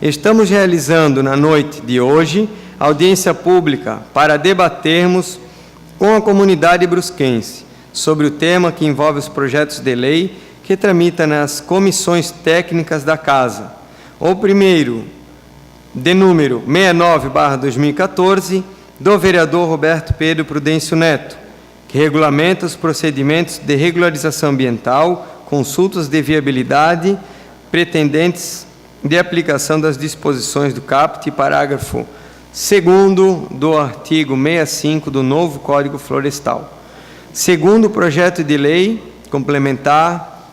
estamos realizando na noite de hoje audiência pública para debatermos com a comunidade brusquense sobre o tema que envolve os projetos de lei que tramitam nas comissões técnicas da Casa. O primeiro, de número 69/2014, do vereador Roberto Pedro Prudêncio Neto, que regulamenta os procedimentos de regularização ambiental, consultas de viabilidade, pretendentes de aplicação das disposições do caput, parágrafo 2º do artigo 65 do novo Código Florestal. Segundo o projeto de lei complementar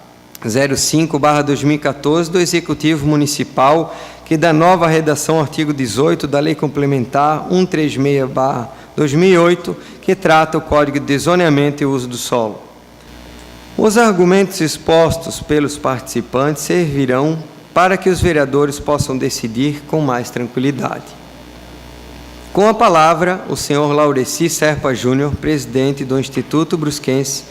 05/2014 do Executivo Municipal, que dá nova redação ao artigo 18 da Lei Complementar 136/2008, que trata o Código de Zoneamento e Uso do Solo. Os argumentos expostos pelos participantes servirão para que os vereadores possam decidir com mais tranquilidade. Com a palavra, o senhor Laureci Serpa Júnior, presidente do Instituto Brusquense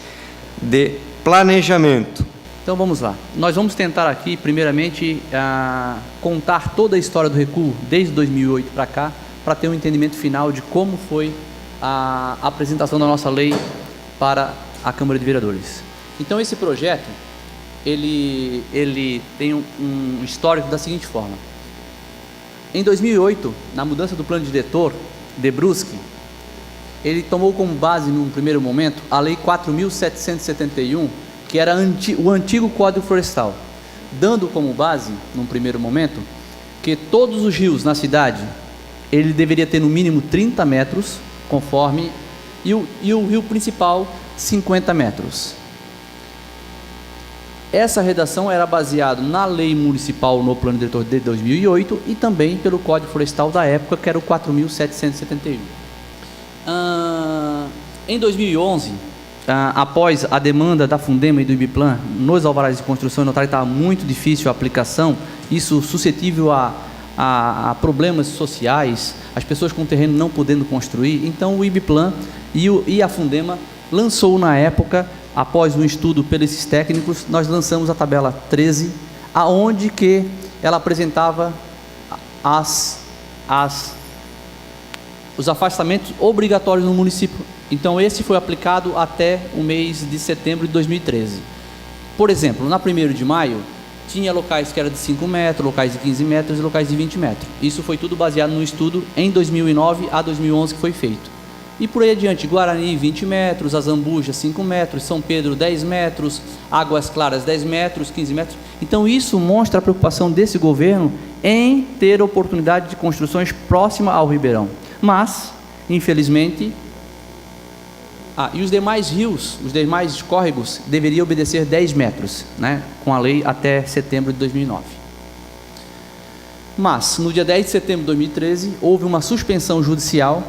de Planejamento. Então vamos lá. Nós vamos tentar aqui, primeiramente, contar toda a história do recuo desde 2008 para cá, para ter um entendimento final de como foi a apresentação da nossa lei para a Câmara de Vereadores. Então esse projeto, ele tem um histórico da seguinte forma. Em 2008, na mudança do plano diretor de Brusque, ele tomou como base, num primeiro momento, a Lei 4.771, que era o antigo Código Florestal, dando como base, num primeiro momento, que todos os rios na cidade, ele deveria ter no mínimo 30 metros, conforme, e o rio principal, 50 metros. Essa redação era baseada na lei municipal no plano diretor de 2008 e também pelo Código Florestal da época, que era o 4.771. Em 2011, após a demanda da Fundema e do IBPLAN nos alvarás de construção, notaram que estava muito difícil a aplicação, isso suscetível a problemas sociais, as pessoas com terreno não podendo construir. Então o IBPLAN e a Fundema lançou na época, após um estudo pelos técnicos, nós lançamos a tabela 13, aonde que ela apresentava os afastamentos obrigatórios no município. Então esse foi aplicado até o mês de setembro de 2013. Por exemplo, na 1º de maio, tinha locais que eram de 5 metros, locais de 15 metros e locais de 20 metros. Isso foi tudo baseado no estudo em 2009 a 2011 que foi feito. E por aí adiante, Guarani 20 metros, Azambuja 5 metros, São Pedro 10 metros, Águas Claras 10 metros, 15 metros. Então isso mostra a preocupação desse governo em ter oportunidade de construções próximas ao Ribeirão. Mas, infelizmente, e os demais rios, os demais córregos deveriam obedecer 10 metros, né, com a lei até setembro de 2009. Mas, no dia 10 de setembro de 2013, houve uma suspensão judicial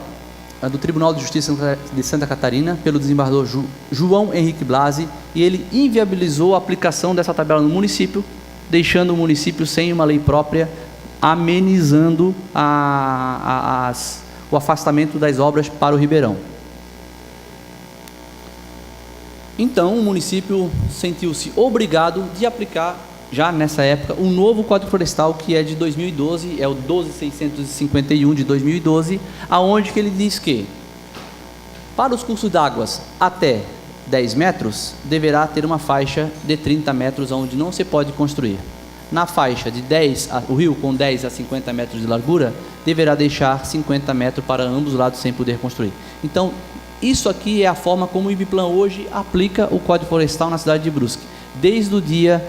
do Tribunal de Justiça de Santa Catarina, pelo desembargador João Henrique Blasi, e ele inviabilizou a aplicação dessa tabela no município, deixando o município sem uma lei própria, amenizando o afastamento das obras para o Ribeirão. Então, o município sentiu-se obrigado de aplicar, já nessa época, um novo Código Florestal, que é de 2012, é o 12.651 de 2012, aonde que ele diz que, para os cursos d'água até 10 metros, deverá ter uma faixa de 30 metros, onde não se pode construir. Na faixa de 10, o rio com 10 a 50 metros de largura, deverá deixar 50 metros para ambos os lados sem poder construir. Então, isso aqui é a forma como o IBPLAN hoje aplica o Código Florestal na cidade de Brusque, desde o dia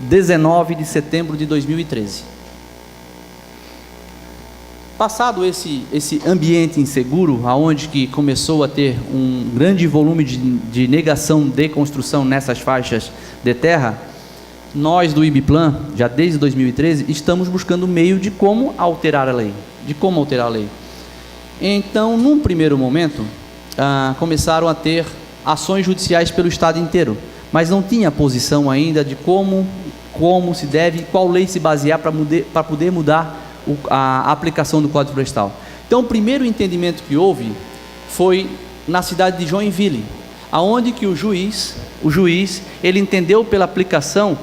19 de setembro de 2013. Passado esse ambiente inseguro, aonde que começou a ter um grande volume de negação de construção nessas faixas de terra, nós do IBPLAN, já desde 2013, estamos buscando meio de como alterar a lei. Então, num primeiro momento, começaram a ter ações judiciais pelo estado inteiro, mas não tinha posição ainda de como se deve, qual lei se basear para poder mudar a aplicação do Código Florestal. Então, o primeiro entendimento que houve foi na cidade de Joinville, aonde que o juiz ele entendeu pela aplicação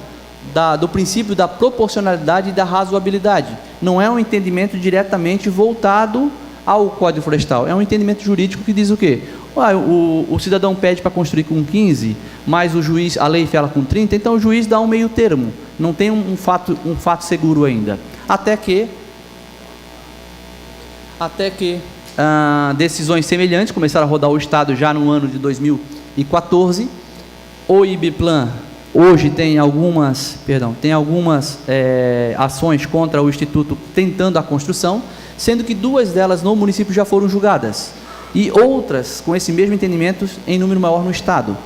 do princípio da proporcionalidade e da razoabilidade. Não é um entendimento diretamente voltado ao Código Florestal. É um entendimento jurídico que diz o quê? O cidadão pede para construir com 15, mas a lei fala com 30, então o juiz dá um meio termo. Não tem um fato seguro ainda. Até que decisões semelhantes começaram a rodar o Estado já no ano de 2014. O IBPLAN hoje tem algumas ações contra o Instituto tentando a construção, sendo que 2 delas no município já foram julgadas, e outras com esse mesmo entendimento em número maior no Estado,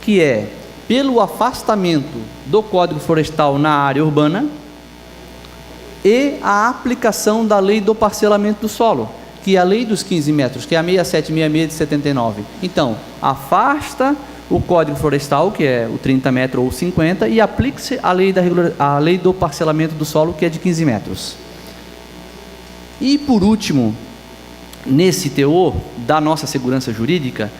que é pelo afastamento do Código Florestal na área urbana e a aplicação da lei do parcelamento do solo, que é a lei dos 15 metros, que é a 6766 de 79. Então, afasta o Código Florestal, que é o 30 metros ou 50, e aplique-se a lei do parcelamento do solo, que é de 15 metros. E, por último, nesse teor da nossa segurança jurídica,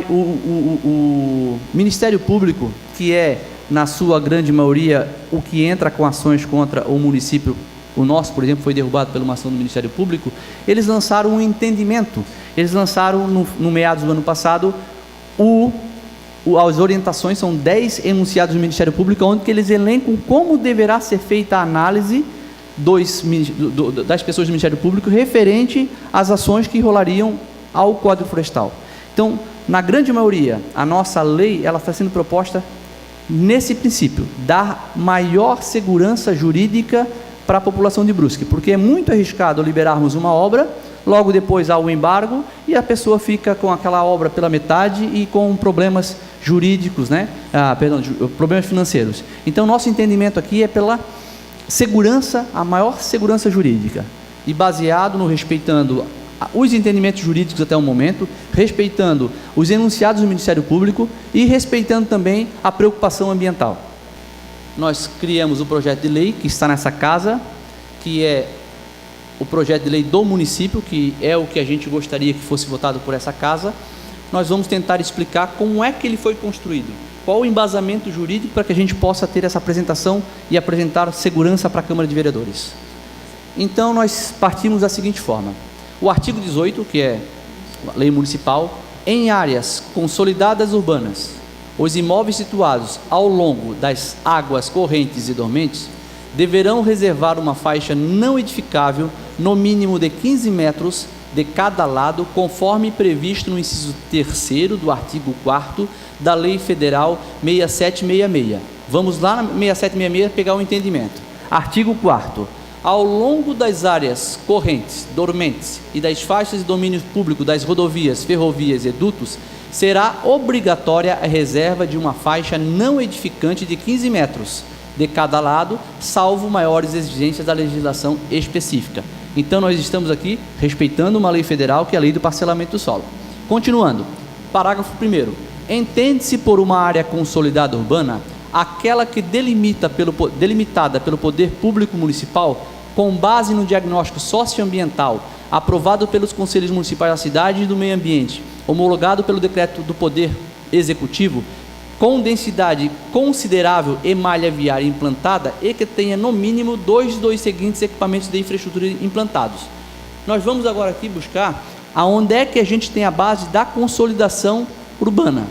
o Ministério Público, que é, na sua grande maioria, o que entra com ações contra o município, o nosso, por exemplo, foi derrubado por uma ação do Ministério Público, eles lançaram um entendimento, eles lançaram, no meados do ano passado, as orientações, são 10 enunciados do Ministério Público, onde que eles elencam como deverá ser feita a análise das pessoas do Ministério Público referente às ações que rolariam ao Código Florestal. Então, na grande maioria, a nossa lei ela está sendo proposta nesse princípio, dar maior segurança jurídica para a população de Brusque, porque é muito arriscado liberarmos uma obra, logo depois há o embargo, e a pessoa fica com aquela obra pela metade e com problemas jurídicos, problemas financeiros. Então, nosso entendimento aqui é pela segurança, a maior segurança jurídica, e baseado no respeitando os entendimentos jurídicos até o momento, respeitando os enunciados do Ministério Público e respeitando também a preocupação ambiental. Nós criamos o projeto de lei que está nessa casa, que é o projeto de lei do município, que é o que a gente gostaria que fosse votado por essa casa. Nós vamos tentar explicar como é que ele foi construído, qual o embasamento jurídico para que a gente possa ter essa apresentação e apresentar segurança para a Câmara de Vereadores. Então, nós partimos da seguinte forma: o artigo 18, que é a lei municipal, em áreas consolidadas urbanas, os imóveis situados ao longo das águas correntes e dormentes deverão reservar uma faixa não edificável no mínimo de 15 metros de cada lado, conforme previsto no inciso 3º do artigo 4º da Lei Federal 6766. Vamos lá na 6766 pegar o entendimento. Artigo 4º. Ao longo das áreas correntes, dormentes e das faixas de domínio público das rodovias, ferrovias e dutos, será obrigatória a reserva de uma faixa não edificante de 15 metros de cada lado, salvo maiores exigências da legislação específica. Então, nós estamos aqui respeitando uma lei federal, que é a lei do parcelamento do solo. Continuando, parágrafo 1º. Entende-se por uma área consolidada urbana aquela que delimitada pelo poder público municipal com base no diagnóstico socioambiental aprovado pelos conselhos municipais da cidade e do meio ambiente, homologado pelo decreto do poder executivo, com densidade considerável e malha viária implantada e que tenha no mínimo 2 dos seguintes equipamentos de infraestrutura implantados. Nós vamos agora aqui buscar aonde é que a gente tem a base da consolidação urbana.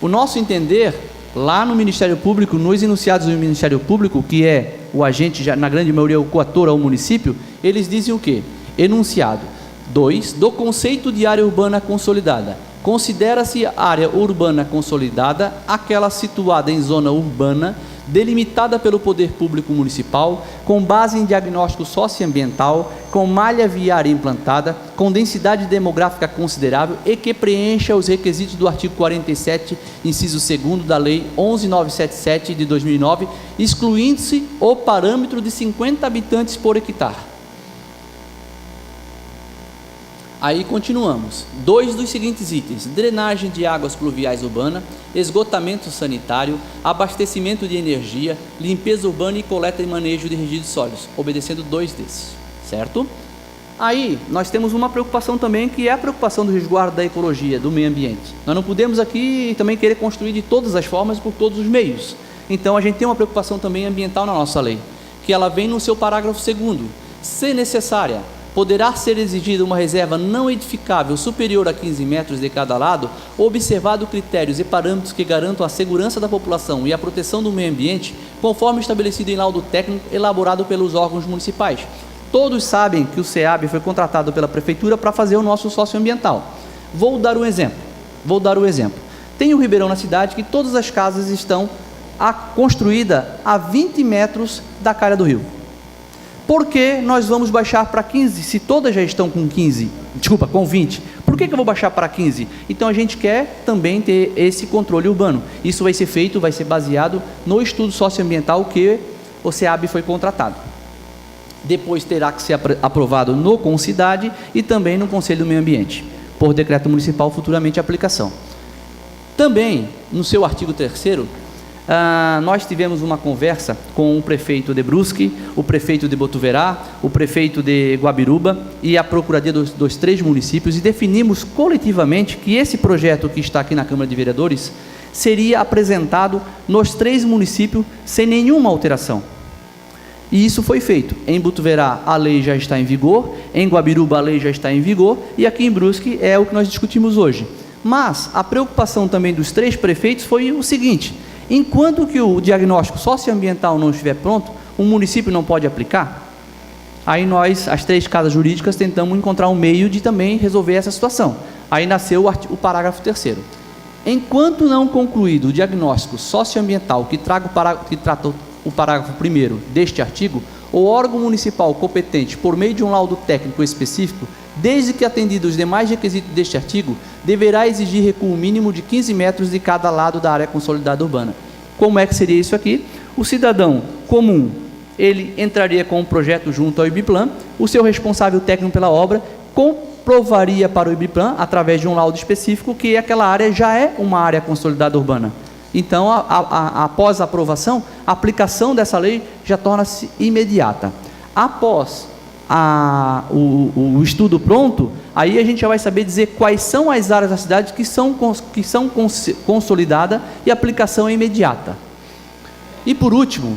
O nosso entender, lá no Ministério Público, nos enunciados do Ministério Público, que é o agente, já, na grande maioria, o coator ao município, eles dizem o quê? Enunciado 2, do conceito de área urbana consolidada. Considera-se área urbana consolidada aquela situada em zona urbana, delimitada pelo poder público municipal, com base em diagnóstico socioambiental, com malha viária implantada, com densidade demográfica considerável e que preencha os requisitos do artigo 47, inciso 2º da Lei 11.977 de 2009, excluindo-se o parâmetro de 50 habitantes por hectare. Aí continuamos. 2 dos seguintes itens: drenagem de águas pluviais urbana, esgotamento sanitário, abastecimento de energia, limpeza urbana e coleta e manejo de resíduos sólidos, obedecendo 2 desses, certo? Aí nós temos uma preocupação também, que é a preocupação do resguardo da ecologia, do meio ambiente. Nós não podemos aqui também querer construir de todas as formas e por todos os meios. Então a gente tem uma preocupação também ambiental na nossa lei, que ela vem no seu parágrafo 2º. Se necessária, poderá ser exigida uma reserva não edificável superior a 15 metros de cada lado, observado critérios e parâmetros que garantam a segurança da população e a proteção do meio ambiente, conforme estabelecido em laudo técnico elaborado pelos órgãos municipais. Todos sabem que o SEAB foi contratado pela prefeitura para fazer o nosso socioambiental. Vou dar um exemplo. Tem um ribeirão na cidade que todas as casas estão construídas a 20 metros da calha do rio. Por que nós vamos baixar para 15, se todas já estão com 20? Por que eu vou baixar para 15? Então a gente quer também ter esse controle urbano. Isso vai ser feito, vai ser baseado no estudo socioambiental que o SEAB foi contratado. Depois terá que ser aprovado no Concidade e também no Conselho do Meio Ambiente, por decreto municipal, futuramente aplicação. Também, no seu artigo 3º, nós tivemos uma conversa com o prefeito de Brusque, o prefeito de Botuverá, o prefeito de Guabiruba e a procuradoria dos 3 municípios, e definimos coletivamente que esse projeto que está aqui na Câmara de Vereadores seria apresentado nos 3 municípios sem nenhuma alteração. E isso foi feito. Em Botuverá a lei já está em vigor, em Guabiruba a lei já está em vigor, e aqui em Brusque é o que nós discutimos hoje. Mas a preocupação também dos 3 prefeitos foi o seguinte: enquanto que o diagnóstico socioambiental não estiver pronto, o município não pode aplicar. Aí nós, as 3 casas jurídicas, tentamos encontrar um meio de também resolver essa situação. Aí nasceu o parágrafo 3º. Enquanto não concluído o diagnóstico socioambiental que trata o parágrafo 1º deste artigo, o órgão municipal competente, por meio de um laudo técnico específico, desde que atendidos os demais requisitos deste artigo, deverá exigir recuo mínimo de 15 metros de cada lado da área consolidada urbana. Como é que seria isso aqui? O cidadão comum, ele entraria com um projeto junto ao IBPLAN, o seu responsável técnico pela obra comprovaria para o IBPLAN, através de um laudo específico, que aquela área já é uma área consolidada urbana. Então, após a aprovação, a aplicação dessa lei já torna-se imediata. Após o estudo pronto, aí a gente já vai saber dizer quais são as áreas da cidade que são consolidadas e a aplicação é imediata. E por último,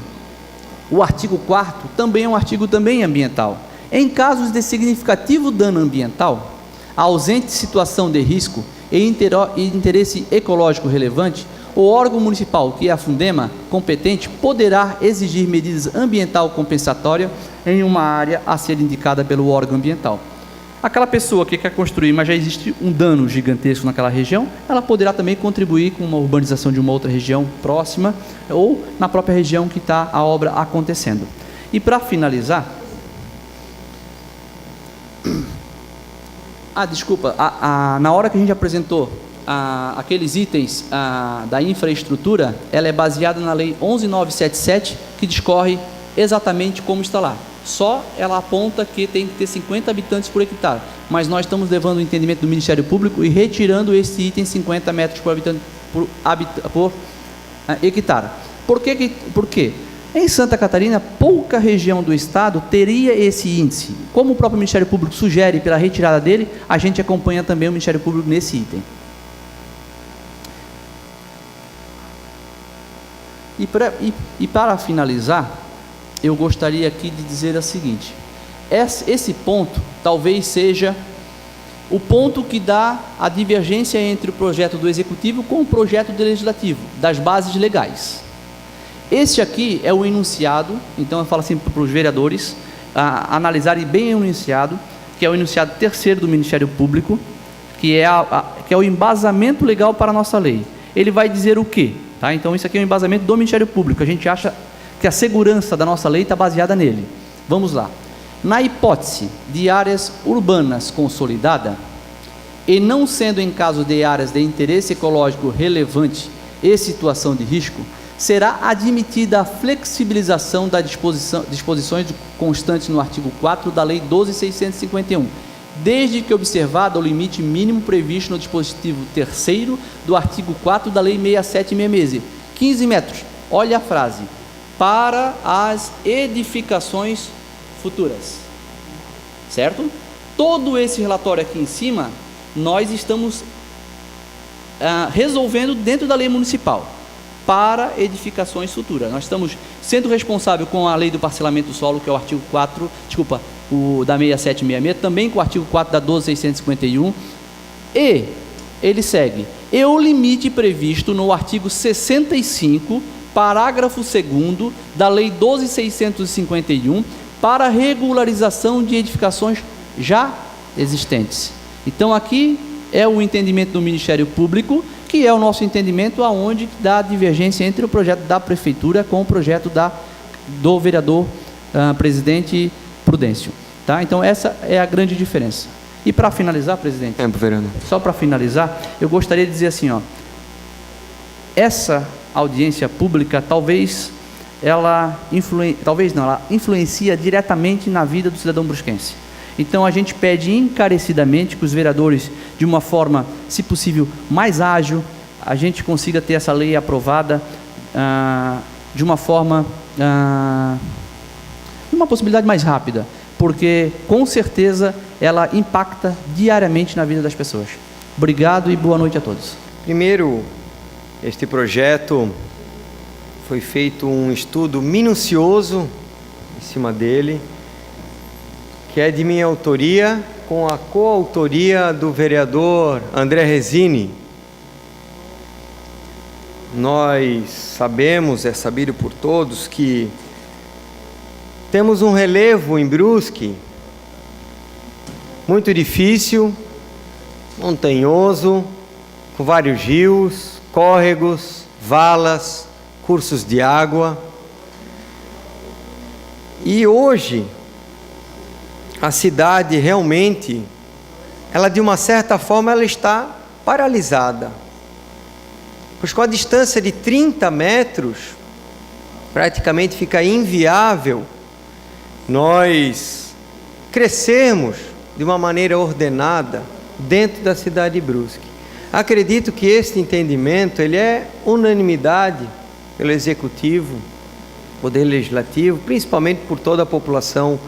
o artigo 4º também é um artigo também ambiental. Em casos de significativo dano ambiental, ausente situação de risco e interesse ecológico relevante, o órgão municipal, que é a Fundema, competente, poderá exigir medidas ambiental compensatórias em uma área a ser indicada pelo órgão ambiental. Aquela pessoa que quer construir, mas já existe um dano gigantesco naquela região, ela poderá também contribuir com uma urbanização de uma outra região próxima ou na própria região que está a obra acontecendo. E para finalizar, na hora que a gente apresentou aqueles itens da infraestrutura, ela é baseada na lei 11.977, que discorre exatamente como está lá. Só ela aponta que tem que ter 50 habitantes por hectare, mas nós estamos levando o entendimento do Ministério Público e retirando esse item 50 metros por habitante por hectare. Por quê? Em Santa Catarina, pouca região do estado teria esse índice. Como o próprio Ministério Público sugere pela retirada dele, a gente acompanha também o Ministério Público nesse item. E para finalizar, eu gostaria aqui de dizer o seguinte: esse ponto talvez seja o ponto que dá a divergência entre o projeto do Executivo com o projeto do Legislativo, das bases legais. Este aqui é o enunciado, então eu falo assim para os vereadores analisarem bem o enunciado, que é o enunciado 3º do Ministério Público, que é o embasamento legal para a nossa lei. Ele vai dizer o quê? Tá? Então isso aqui é um embasamento do Ministério Público, a gente acha que a segurança da nossa lei está baseada nele. Vamos lá. Na hipótese de áreas urbanas consolidadas, e não sendo em caso de áreas de interesse ecológico relevante e situação de risco, será admitida a flexibilização das disposições constantes no artigo 4 da Lei 12.651, desde que observado o limite mínimo previsto no dispositivo 3º do artigo 4 da Lei 6766, 15 metros. Olha a frase: para as edificações futuras. Certo? Todo esse relatório aqui em cima, nós estamos resolvendo dentro da lei municipal. para edificações futuras. Nós estamos sendo responsáveis com a lei do parcelamento do solo, que é o artigo 4, o da 6766, também com o artigo 4 da 12651, e ele segue, e o limite previsto no artigo 65, parágrafo 2º da lei 12.651, para regularização de edificações já existentes. Então aqui é o entendimento do Ministério Público, que é o nosso entendimento aonde dá a divergência entre o projeto da Prefeitura com o projeto do vereador presidente Prudêncio. Tá? Então essa é a grande diferença. E para finalizar, presidente, só para finalizar, eu gostaria de dizer assim, ó, essa audiência pública talvez ela influencia diretamente na vida do cidadão brusquense. Então a gente pede encarecidamente que os vereadores, de uma forma, se possível, mais ágil, a gente consiga ter essa lei aprovada de uma forma, uma possibilidade mais rápida, porque com certeza ela impacta diariamente na vida das pessoas. Obrigado e boa noite a todos. Primeiro, este projeto foi feito um estudo minucioso em cima dele, que é de minha autoria, com a coautoria do vereador André Resini. Nós sabemos, é sabido por todos, que temos um relevo em Brusque muito difícil, montanhoso, com vários rios, córregos, valas, cursos de água. E hoje a cidade realmente, ela de uma certa forma, ela está paralisada. Pois com a distância de 30 metros, praticamente fica inviável nós crescermos de uma maneira ordenada dentro da cidade de Brusque. Acredito que este entendimento, ele é unanimidade pelo Executivo, Poder Legislativo, principalmente por toda a população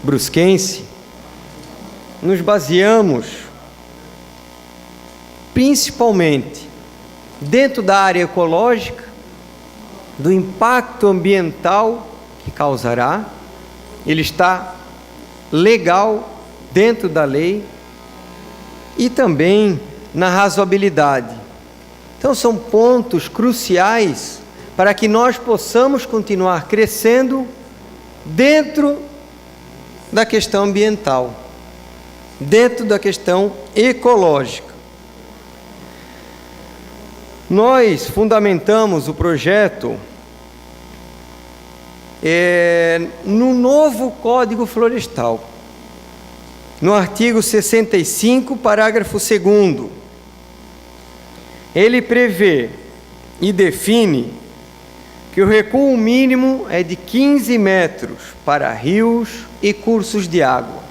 brusquense. Nos baseamos principalmente dentro da área ecológica, do impacto ambiental que causará. Ele está legal dentro da lei e também na razoabilidade. Então são pontos cruciais para que nós possamos continuar crescendo dentro da questão ambiental, dentro da questão ecológica. Nós fundamentamos o projeto no novo Código Florestal, no artigo 65, parágrafo 2º. Ele prevê e define que o recuo mínimo é de 15 metros para rios e cursos de água,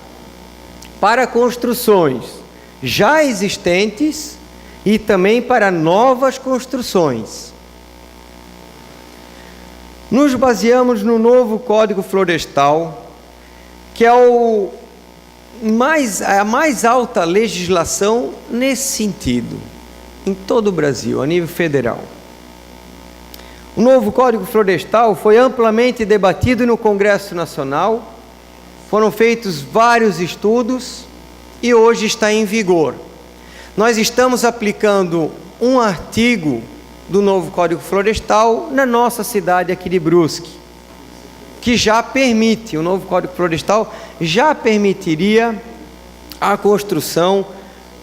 para construções já existentes e também para novas construções. Nos baseamos no novo Código Florestal, que é a mais alta legislação nesse sentido, em todo o Brasil, a nível federal. O novo Código Florestal foi amplamente debatido no Congresso Nacional, foram feitos vários estudos e hoje está em vigor. Nós estamos aplicando um artigo do novo Código Florestal na nossa cidade aqui de Brusque, que já permite, o novo Código Florestal já permitiria a construção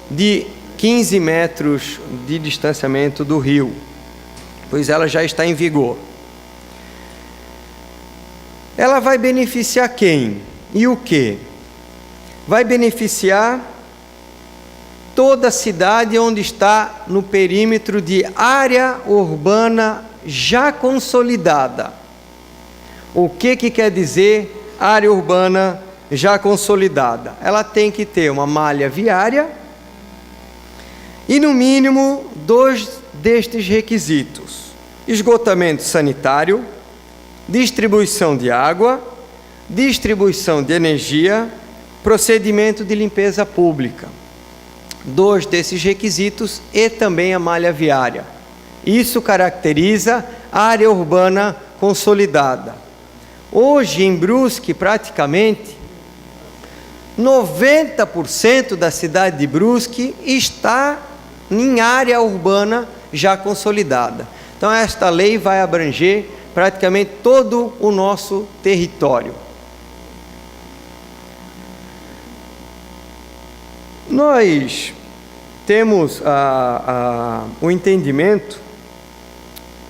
de 15 metros de distanciamento do rio, pois ela já está em vigor. Ela vai beneficiar quem? E o quê? Vai beneficiar toda a cidade onde está no perímetro de área urbana já consolidada. O que quer dizer área urbana já consolidada? Ela tem que ter uma malha viária e, no mínimo, 2 destes requisitos: esgotamento sanitário, distribuição de água, distribuição de energia, procedimento de limpeza pública. 2 desses requisitos e também a malha viária. Isso caracteriza a área urbana consolidada. Hoje, em Brusque, praticamente 90% da cidade de Brusque está em área urbana já consolidada. Então, esta lei vai abranger praticamente todo o nosso território. Nós temos o entendimento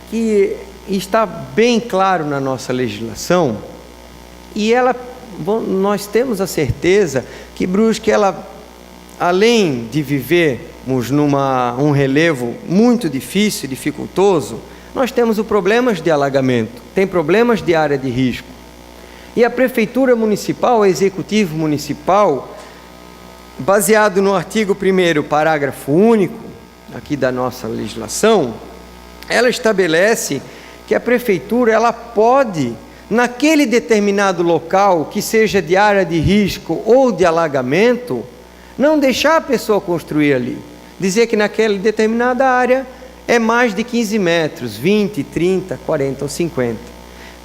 que está bem claro na nossa legislação, e nós temos a certeza que Brusque, além de vivermos um relevo muito difícil, dificultoso, nós temos problemas de alagamento, tem problemas de área de risco. E a Prefeitura Municipal, o Executivo Municipal, baseado no artigo 1º, parágrafo único, aqui da nossa legislação, ela estabelece que a Prefeitura, ela pode, naquele determinado local, que seja de área de risco ou de alagamento, não deixar a pessoa construir ali. Dizer que naquela determinada área é mais de 15 metros, 20, 30, 40 ou 50.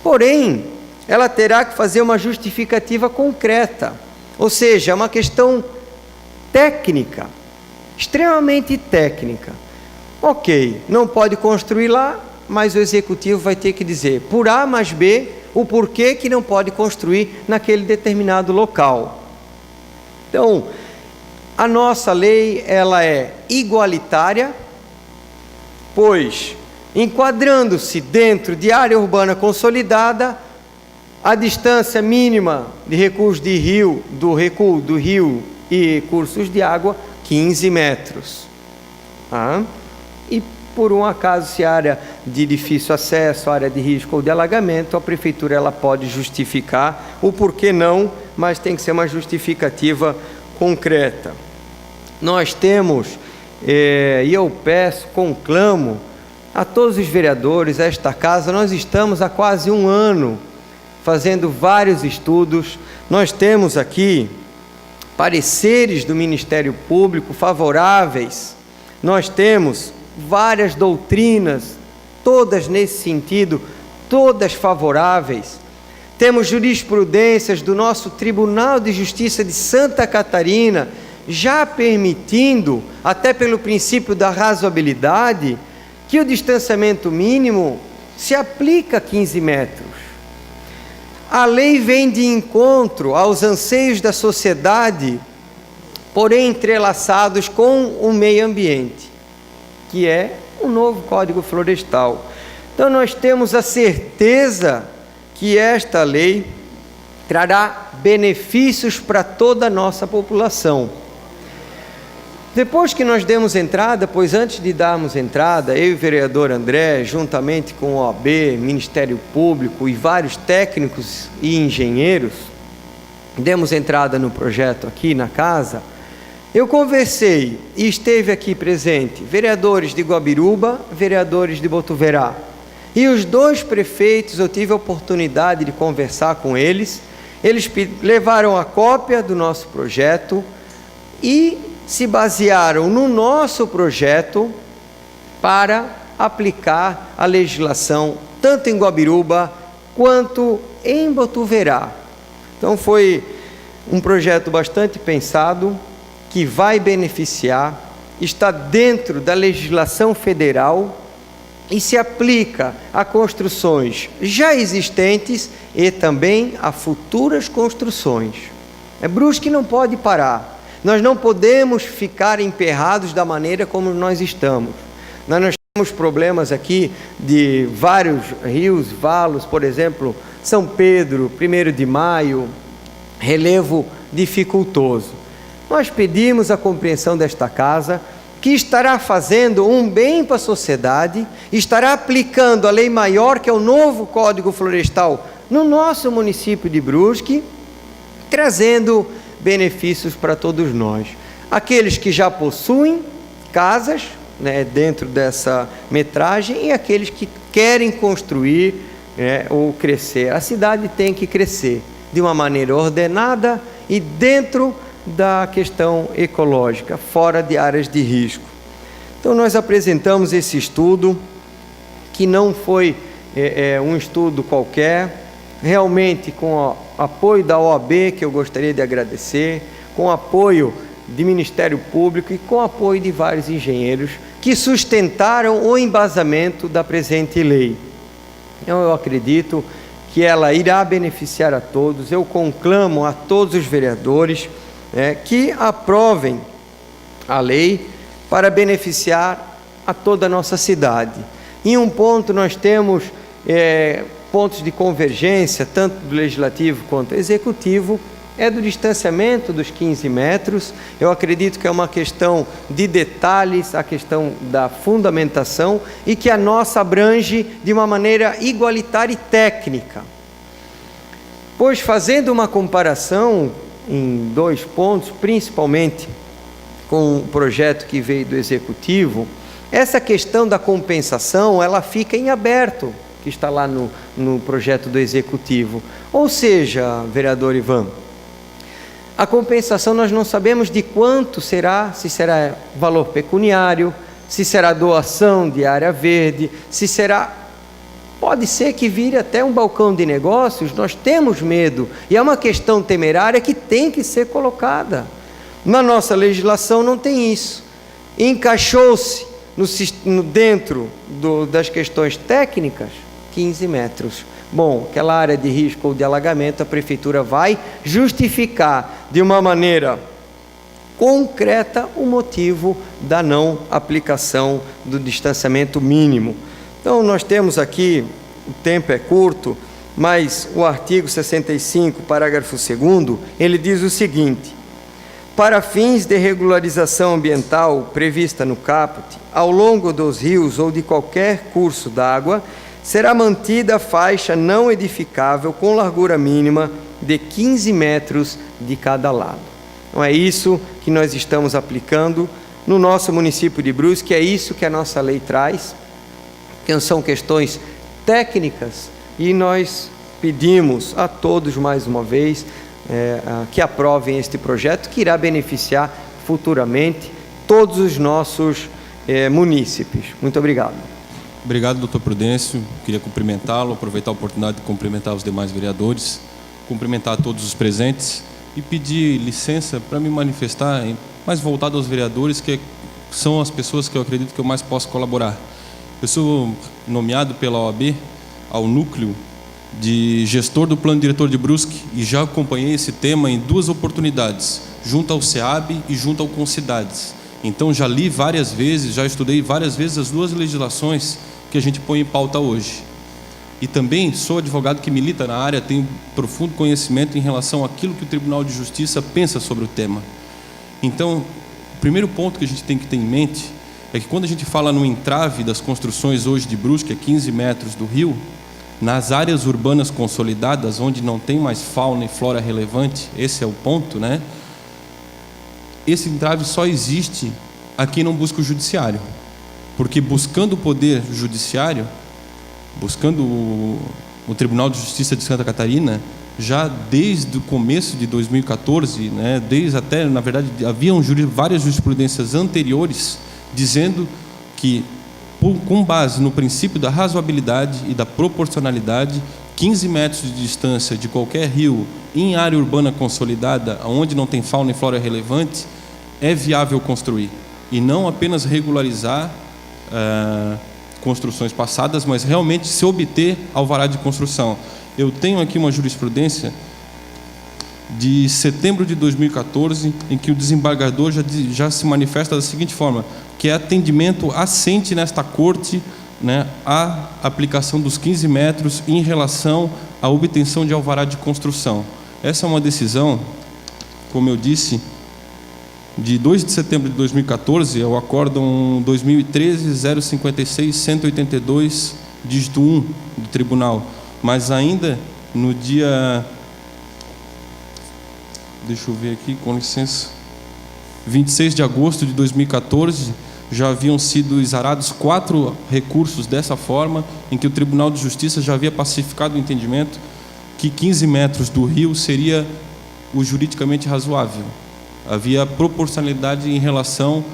Porém, ela terá que fazer uma justificativa concreta, ou seja, uma questão técnica, extremamente técnica. Ok, não pode construir lá, mas o executivo vai ter que dizer, por A mais B, o porquê que não pode construir naquele determinado local. Então, a nossa lei, ela é igualitária, pois, enquadrando-se dentro de área urbana consolidada, a distância mínima de recursos de rio, do recuo do rio e cursos de água, 15 metros. E por um acaso, se área de difícil acesso, área de risco ou de alagamento, a Prefeitura, ela pode justificar o porquê não, mas tem que ser uma justificativa concreta. Nós temos, e eu conclamo a todos os vereadores, a esta casa, nós estamos há quase um ano fazendo vários estudos, nós temos aqui pareceres do Ministério Público favoráveis, nós temos várias doutrinas, todas nesse sentido, todas favoráveis, temos jurisprudências do nosso Tribunal de Justiça de Santa Catarina, já permitindo, até pelo princípio da razoabilidade, que o distanciamento mínimo se aplica a 15 metros. A lei vem de encontro aos anseios da sociedade, porém entrelaçados com o meio ambiente, que é o novo Código Florestal. Então, nós temos a certeza que esta lei trará benefícios para toda a nossa população. Depois que nós demos entrada, pois antes de darmos entrada, eu e o vereador André, juntamente com o OAB, Ministério Público e vários técnicos e engenheiros, demos entrada no projeto aqui na casa, eu conversei e esteve aqui presente vereadores de Guabiruba, vereadores de Botuverá. E os dois prefeitos, eu tive a oportunidade de conversar com eles, eles levaram a cópia do nosso projeto e se basearam no nosso projeto para aplicar a legislação tanto em Guabiruba quanto em Botuverá. Então foi um projeto bastante pensado, que vai beneficiar, está dentro da legislação federal e se aplica a construções já existentes e também a futuras construções. Brusque não pode parar. Nós não podemos ficar emperrados da maneira como nós estamos. Nós temos problemas aqui de vários rios, valos, por exemplo, São Pedro, 1º de Maio, relevo dificultoso. Nós pedimos a compreensão desta casa, que estará fazendo um bem para a sociedade, estará aplicando a lei maior, que é o novo Código Florestal, no nosso município de Brusque, trazendo benefícios para todos nós. Aqueles que já possuem casas, dentro dessa metragem, e aqueles que querem construir ou crescer. A cidade tem que crescer de uma maneira ordenada e dentro da questão ecológica, fora de áreas de risco. Então nós apresentamos esse estudo, que não foi um estudo qualquer, realmente com o apoio da OAB, que eu gostaria de agradecer, com o apoio do Ministério Público e com o apoio de vários engenheiros que sustentaram o embasamento da presente lei. Então, eu acredito que ela irá beneficiar a todos. Eu conclamo a todos os vereadores que aprovem a lei para beneficiar a toda a nossa cidade. Em um ponto nós temos pontos de convergência, tanto do Legislativo quanto do Executivo, é do distanciamento dos 15 metros. Eu acredito que é uma questão de detalhes, a questão da fundamentação, e que a nossa abrange de uma maneira igualitária e técnica. Pois, fazendo uma comparação em 2 pontos, principalmente com o projeto que veio do Executivo, essa questão da compensação, ela fica em aberto, que está lá no projeto do Executivo. Ou seja, vereador Ivan, a compensação nós não sabemos de quanto será, se será valor pecuniário, se será doação de área verde, se será... Pode ser que vire até um balcão de negócios, nós temos medo, e é uma questão temerária que tem que ser colocada. Na nossa legislação não tem isso. Encaixou-se dentro das questões técnicas, 15 metros. Bom, aquela área de risco ou de alagamento, a prefeitura vai justificar de uma maneira concreta o motivo da não aplicação do distanciamento mínimo. Então, nós temos aqui, o tempo é curto, mas o artigo 65, parágrafo 2º, ele diz o seguinte: para fins de regularização ambiental prevista no caput, ao longo dos rios ou de qualquer curso d'água, será mantida a faixa não edificável com largura mínima de 15 metros de cada lado. Então, é isso que nós estamos aplicando no nosso município de Brusque, é isso que a nossa lei traz, que são questões técnicas, e nós pedimos a todos, mais uma vez, que aprovem este projeto, que irá beneficiar futuramente todos os nossos munícipes. Muito obrigado. Obrigado, doutor Prudêncio. Queria cumprimentá-lo, aproveitar a oportunidade de cumprimentar os demais vereadores, cumprimentar todos os presentes e pedir licença para me manifestar, mais voltado aos vereadores, que são as pessoas que eu acredito que eu mais posso colaborar. Eu sou nomeado pela OAB ao núcleo de gestor do plano diretor de Brusque e já acompanhei esse tema em 2 oportunidades, junto ao SEAB e junto ao Concidades. Então já li várias vezes, já estudei várias vezes as 2 legislações que a gente põe em pauta hoje. E também sou advogado que milita na área, tenho profundo conhecimento em relação àquilo que o Tribunal de Justiça pensa sobre o tema. Então, o primeiro ponto que a gente tem que ter em mente é que quando a gente fala no entrave das construções hoje de Brusque, a 15 metros do rio, nas áreas urbanas consolidadas, onde não tem mais fauna e flora relevante, esse é o ponto, né? Esse entrave só existe a quem não busca o judiciário. Porque buscando o poder judiciário, buscando o Tribunal de Justiça de Santa Catarina, já desde o começo de 2014, né, na verdade, haviam várias jurisprudências anteriores dizendo que, com base no princípio da razoabilidade e da proporcionalidade, 15 metros de distância de qualquer rio em área urbana consolidada, onde não tem fauna e flora relevante, é viável construir. E não apenas regularizar construções passadas, mas realmente se obter alvará de construção. Eu tenho aqui uma jurisprudência de setembro de 2014, em que o desembargador já se manifesta da seguinte forma, que é atendimento assente nesta corte, né, à aplicação dos 15 metros em relação à obtenção de alvará de construção. Essa é uma decisão, como eu disse, de 2 de setembro de 2014, é o acórdão 2013-056-182, dígito 1 do tribunal. Mas ainda no dia... Deixa eu ver aqui, com licença. 26 de agosto de 2014, já haviam sido exarados 4 recursos dessa forma, em que o Tribunal de Justiça já havia pacificado o entendimento que 15 metros do rio seria o juridicamente razoável. Havia proporcionalidade em relação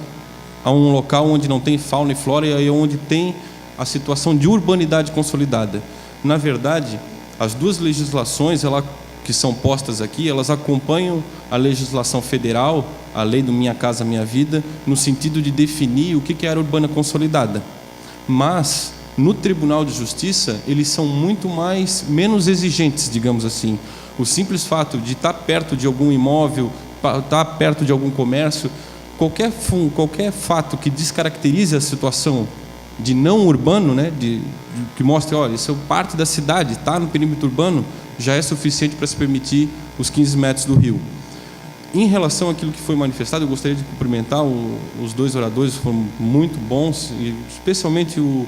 a um local onde não tem fauna e flora e onde tem a situação de urbanidade consolidada. Na verdade, as duas legislações que são postas aqui, elas acompanham a legislação federal, a lei do Minha Casa Minha Vida, no sentido de definir o que é área urbana consolidada. Mas, no Tribunal de Justiça, eles são menos exigentes, digamos assim. O simples fato de estar perto de algum imóvel, estar perto de algum comércio, qualquer fato que descaracterize a situação de não urbano, né, que mostre, olha, isso é parte da cidade, está no perímetro urbano, já é suficiente para se permitir os 15 metros do rio. Em relação àquilo que foi manifestado, eu gostaria de cumprimentar os dois oradores, foram muito bons, e especialmente o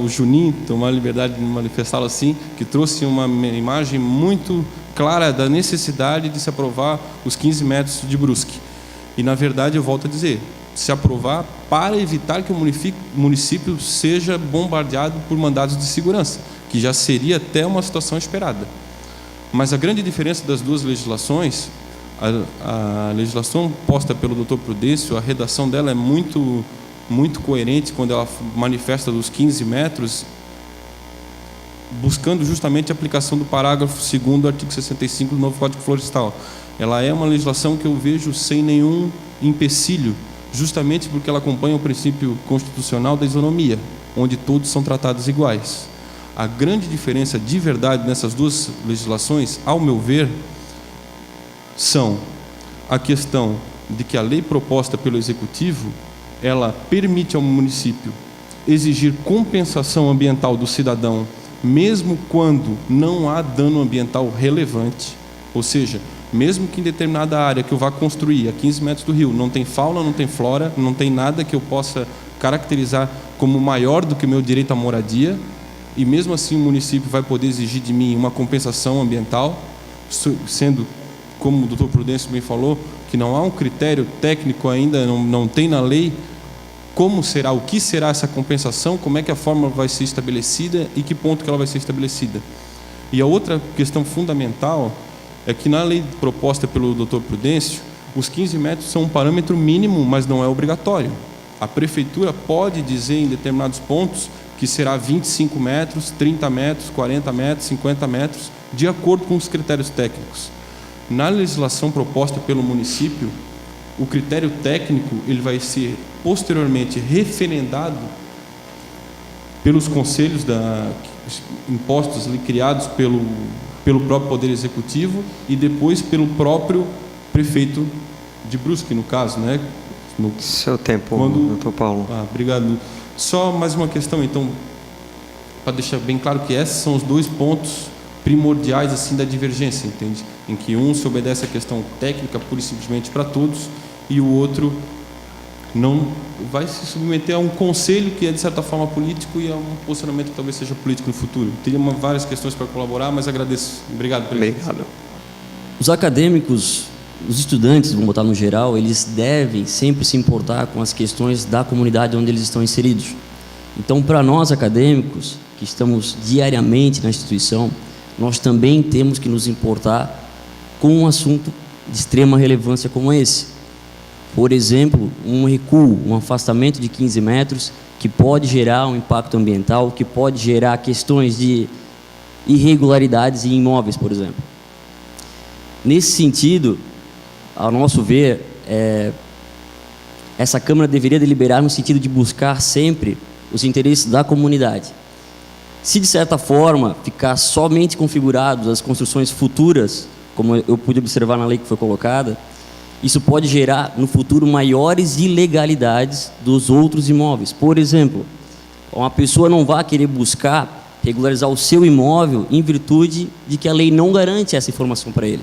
Juninho, tomar a liberdade de manifestá-lo assim, que trouxe uma imagem muito clara da necessidade de se aprovar os 15 metros de Brusque. E, na verdade, eu volto a dizer, se aprovar para evitar que o município seja bombardeado por mandados de segurança, que já seria até uma situação esperada. Mas a grande diferença das duas legislações, a legislação posta pelo Dr. Prudêncio, a redação dela é muito coerente quando ela manifesta dos 15 metros, buscando justamente a aplicação do parágrafo 2º do artigo 65 do novo Código Florestal. Ela é uma legislação que eu vejo sem nenhum empecilho, justamente porque ela acompanha o princípio constitucional da isonomia, onde todos são tratados iguais. A grande diferença de verdade nessas duas legislações, ao meu ver, são a questão de que a lei proposta pelo Executivo, ela permite ao município exigir compensação ambiental do cidadão, mesmo quando não há dano ambiental relevante, ou seja, mesmo que em determinada área que eu vá construir a 15 metros do rio, não tem fauna, não tem flora, não tem nada que eu possa caracterizar como maior do que o meu direito à moradia, e mesmo assim o município vai poder exigir de mim uma compensação ambiental, sendo, como o Dr. Prudêncio bem falou, que não há um critério técnico ainda, não tem na lei o que será essa compensação, como é que a forma vai ser estabelecida e que ponto que ela vai ser estabelecida. E a outra questão fundamental é que na lei proposta pelo Dr. Prudêncio, os 15 metros são um parâmetro mínimo, mas não é obrigatório. A prefeitura pode dizer em determinados pontos que será 25 metros, 30 metros, 40 metros, 50 metros, de acordo com os critérios técnicos. Na legislação proposta pelo município, o critério técnico ele vai ser posteriormente referendado pelos conselhos impostos ali, criados pelo próprio Poder Executivo e depois pelo próprio prefeito de Brusque, no caso, né? Seu tempo, doutor Paulo. Obrigado. Só mais uma questão, então, para deixar bem claro que esses são os dois pontos primordiais assim da divergência, entende? Em que um se obedece à questão técnica pura e simplesmente para todos e o outro não vai se submeter a um conselho que é de certa forma político e a um posicionamento que talvez seja político no futuro. Teria várias questões para colaborar, mas agradeço. Obrigado, presidente. Obrigado. Os acadêmicos, os estudantes, vamos botar no geral, eles devem sempre se importar com as questões da comunidade onde eles estão inseridos. Então, para nós acadêmicos, que estamos diariamente na instituição, nós também temos que nos importar com um assunto de extrema relevância como esse. Por exemplo, um recuo, um afastamento de 15 metros que pode gerar um impacto ambiental, que pode gerar questões de irregularidades em imóveis, por exemplo. Nesse sentido, ao nosso ver, essa Câmara deveria deliberar no sentido de buscar sempre os interesses da comunidade. Se, de certa forma, ficar somente configurados as construções futuras, como eu pude observar na lei que foi colocada, isso pode gerar, no futuro, maiores ilegalidades dos outros imóveis. Por exemplo, uma pessoa não vai querer buscar regularizar o seu imóvel em virtude de que a lei não garante essa informação para ele.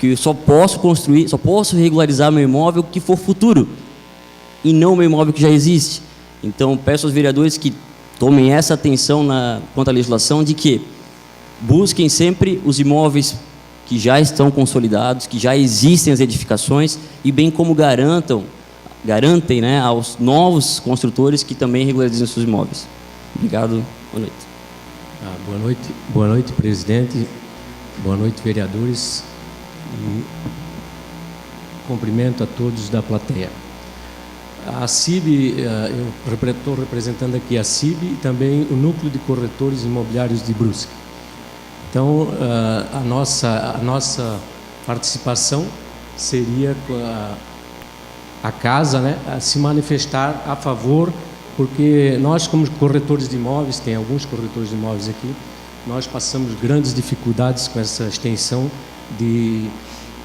Que eu só posso regularizar meu imóvel que for futuro, e não meu imóvel que já existe. Então, peço aos vereadores que tomem essa atenção quanto à legislação, de que busquem sempre os imóveis que já estão consolidados, que já existem as edificações, e bem como garantem, né, aos novos construtores que também regularizem seus imóveis. Obrigado, boa noite. Boa noite, presidente. Boa noite, vereadores. Cumprimento a todos da plateia. A CIB, eu estou representando aqui a CIB e também o Núcleo de Corretores Imobiliários de Brusque. Então, a nossa participação seria a casa, né, a se manifestar a favor, porque nós, como corretores de imóveis, tem alguns corretores de imóveis aqui, nós passamos grandes dificuldades com essa extensão de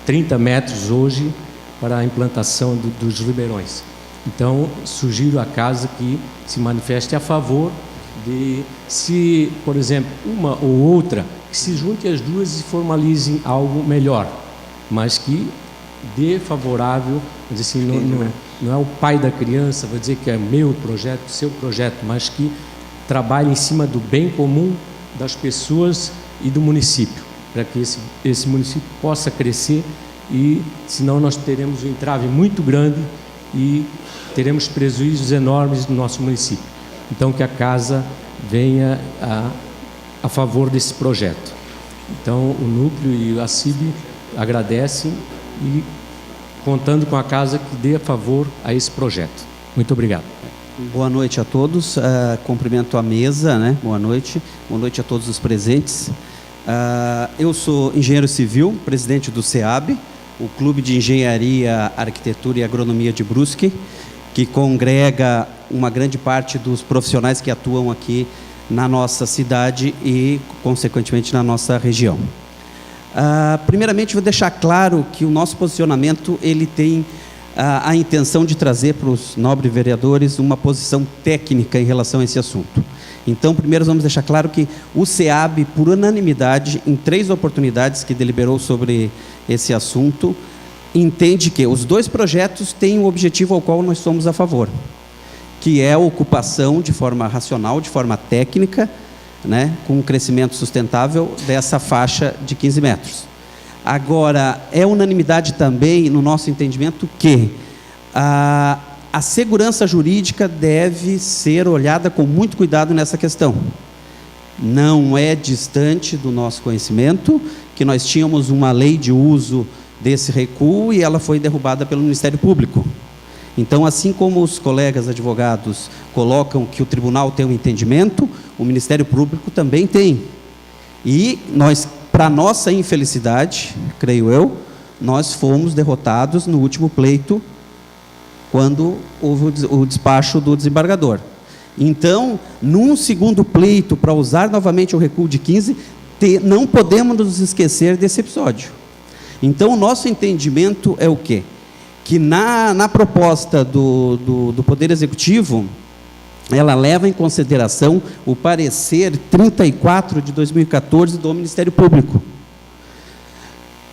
30 metros hoje para a implantação dos ribeirões. Então, sugiro à casa que se manifeste a favor de, se, por exemplo, uma ou outra, que se junte as duas e formalizem algo melhor, mas que dê favorável, assim, não é o pai da criança, vou dizer que é meu projeto, seu projeto, mas que trabalhe em cima do bem comum das pessoas e do município, para que esse município possa crescer, e senão nós teremos um entrave muito grande e teremos prejuízos enormes no nosso município. Então, que a casa venha a favor desse projeto. Então, o Núcleo e a CIB agradecem e contando com a casa que dê a favor a esse projeto. Muito obrigado. Boa noite a todos. Cumprimento a mesa, né? Boa noite. Boa noite a todos os presentes. Eu sou engenheiro civil, presidente do CEAB, o Clube de Engenharia, Arquitetura e Agronomia de Brusque, que congrega uma grande parte dos profissionais que atuam aqui na nossa cidade e, consequentemente, na nossa região. Primeiramente, vou deixar claro que o nosso posicionamento ele tem a intenção de trazer para os nobres vereadores uma posição técnica em relação a esse assunto. Então, primeiro vamos deixar claro que o CEAB, por unanimidade, em 3 oportunidades que deliberou sobre esse assunto, entende que os 2 projetos têm um objetivo ao qual nós somos a favor, que é a ocupação de forma racional, de forma técnica, né, com um crescimento sustentável dessa faixa de 15 metros. Agora, é unanimidade também, no nosso entendimento, que a segurança jurídica deve ser olhada com muito cuidado nessa questão. Não é distante do nosso conhecimento que nós tínhamos uma lei de uso desse recuo e ela foi derrubada pelo Ministério Público. Então, assim como os colegas advogados colocam que o tribunal tem um entendimento, o Ministério Público também tem. E nós, para nossa infelicidade, creio eu, nós fomos derrotados no último pleito, quando houve o despacho do desembargador. Então, num segundo pleito, para usar novamente o recuo de 15, não podemos nos esquecer desse episódio. Então, o nosso entendimento é o quê? Que na proposta do Poder Executivo, ela leva em consideração o parecer 34 de 2014 do Ministério Público.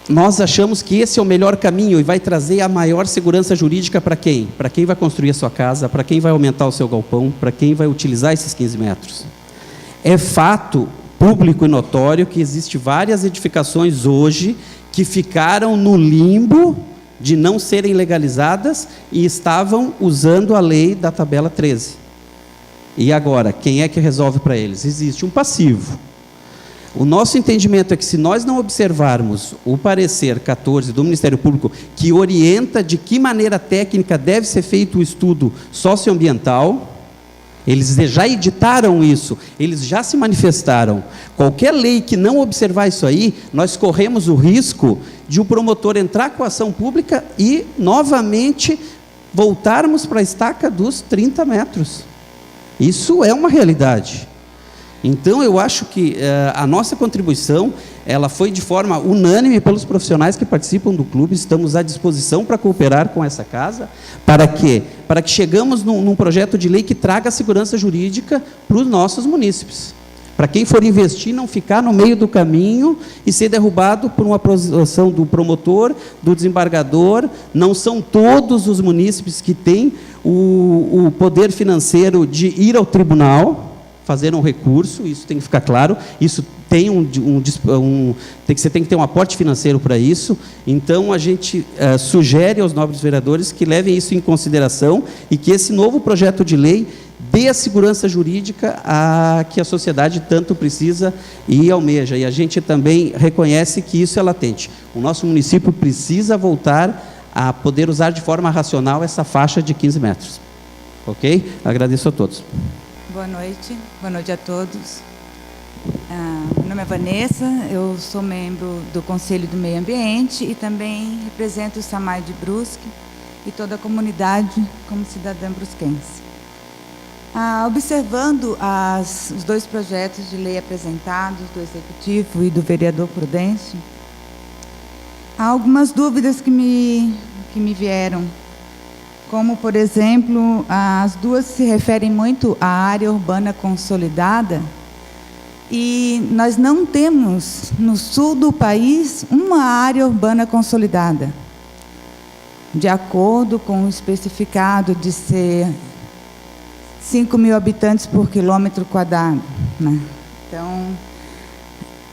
Nós achamos que esse é o melhor caminho e vai trazer a maior segurança jurídica para quem? Para quem vai construir a sua casa, para quem vai aumentar o seu galpão, para quem vai utilizar esses 15 metros. É fato público e notório que existem várias edificações hoje que ficaram no limbo de não serem legalizadas e estavam usando a lei da tabela 13. E agora, quem é que resolve para eles? Existe um passivo. O nosso entendimento é que se nós não observarmos o parecer 14 do Ministério Público, que orienta de que maneira técnica deve ser feito o estudo socioambiental, eles já editaram isso, eles já se manifestaram. Qualquer lei que não observar isso aí, nós corremos o risco de o promotor entrar com a ação pública e, novamente, voltarmos para a estaca dos 30 metros. Isso é uma realidade. Então, eu acho que a nossa contribuição, ela foi de forma unânime pelos profissionais que participam do clube, estamos à disposição para cooperar com essa casa, para que chegamos num projeto de lei que traga segurança jurídica para os nossos munícipes. Para quem for investir, não ficar no meio do caminho e ser derrubado por uma posição do promotor, do desembargador. Não são todos os munícipes que têm o poder financeiro de ir ao tribunal, fazer um recurso, isso tem que ficar claro, isso tem você tem que ter um aporte financeiro para isso. Então, a gente sugere aos nobres vereadores que levem isso em consideração e que esse novo projeto de lei dê a segurança jurídica que a sociedade tanto precisa e almeja. E a gente também reconhece que isso é latente. O nosso município precisa voltar a poder usar de forma racional essa faixa de 15 metros. Ok? Agradeço a todos. Boa noite a todos. Meu nome é Vanessa, eu sou membro do Conselho do Meio Ambiente e também represento o SAMAI de Brusque e toda a comunidade como cidadã brusquense. Observando os dois projetos de lei apresentados, do Executivo e do vereador Prudêncio, há algumas dúvidas que me vieram, como, por exemplo, as duas se referem muito à área urbana consolidada, e nós não temos, no sul do país, uma área urbana consolidada, de acordo com o especificado de ser 5.000 habitantes por quilômetro quadrado, né? Então,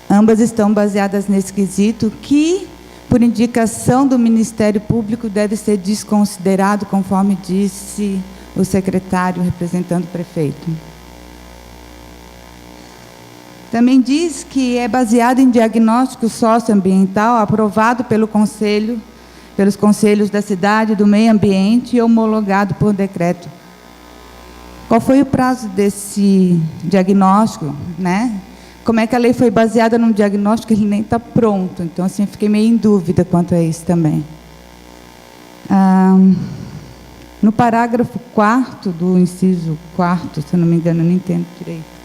ambas estão baseadas nesse quesito que, por indicação do Ministério Público, deve ser desconsiderado, conforme disse o secretário representando o prefeito. Também diz que é baseado em diagnóstico socioambiental aprovado pelos conselhos da cidade, do meio ambiente e homologado por decreto. Qual foi o prazo desse diagnóstico, né? Como é que a lei foi baseada num diagnóstico que ele nem está pronto? Então, assim, eu fiquei meio em dúvida quanto a isso também. No parágrafo 4º do inciso 4º, se eu não me engano, eu não entendo direito.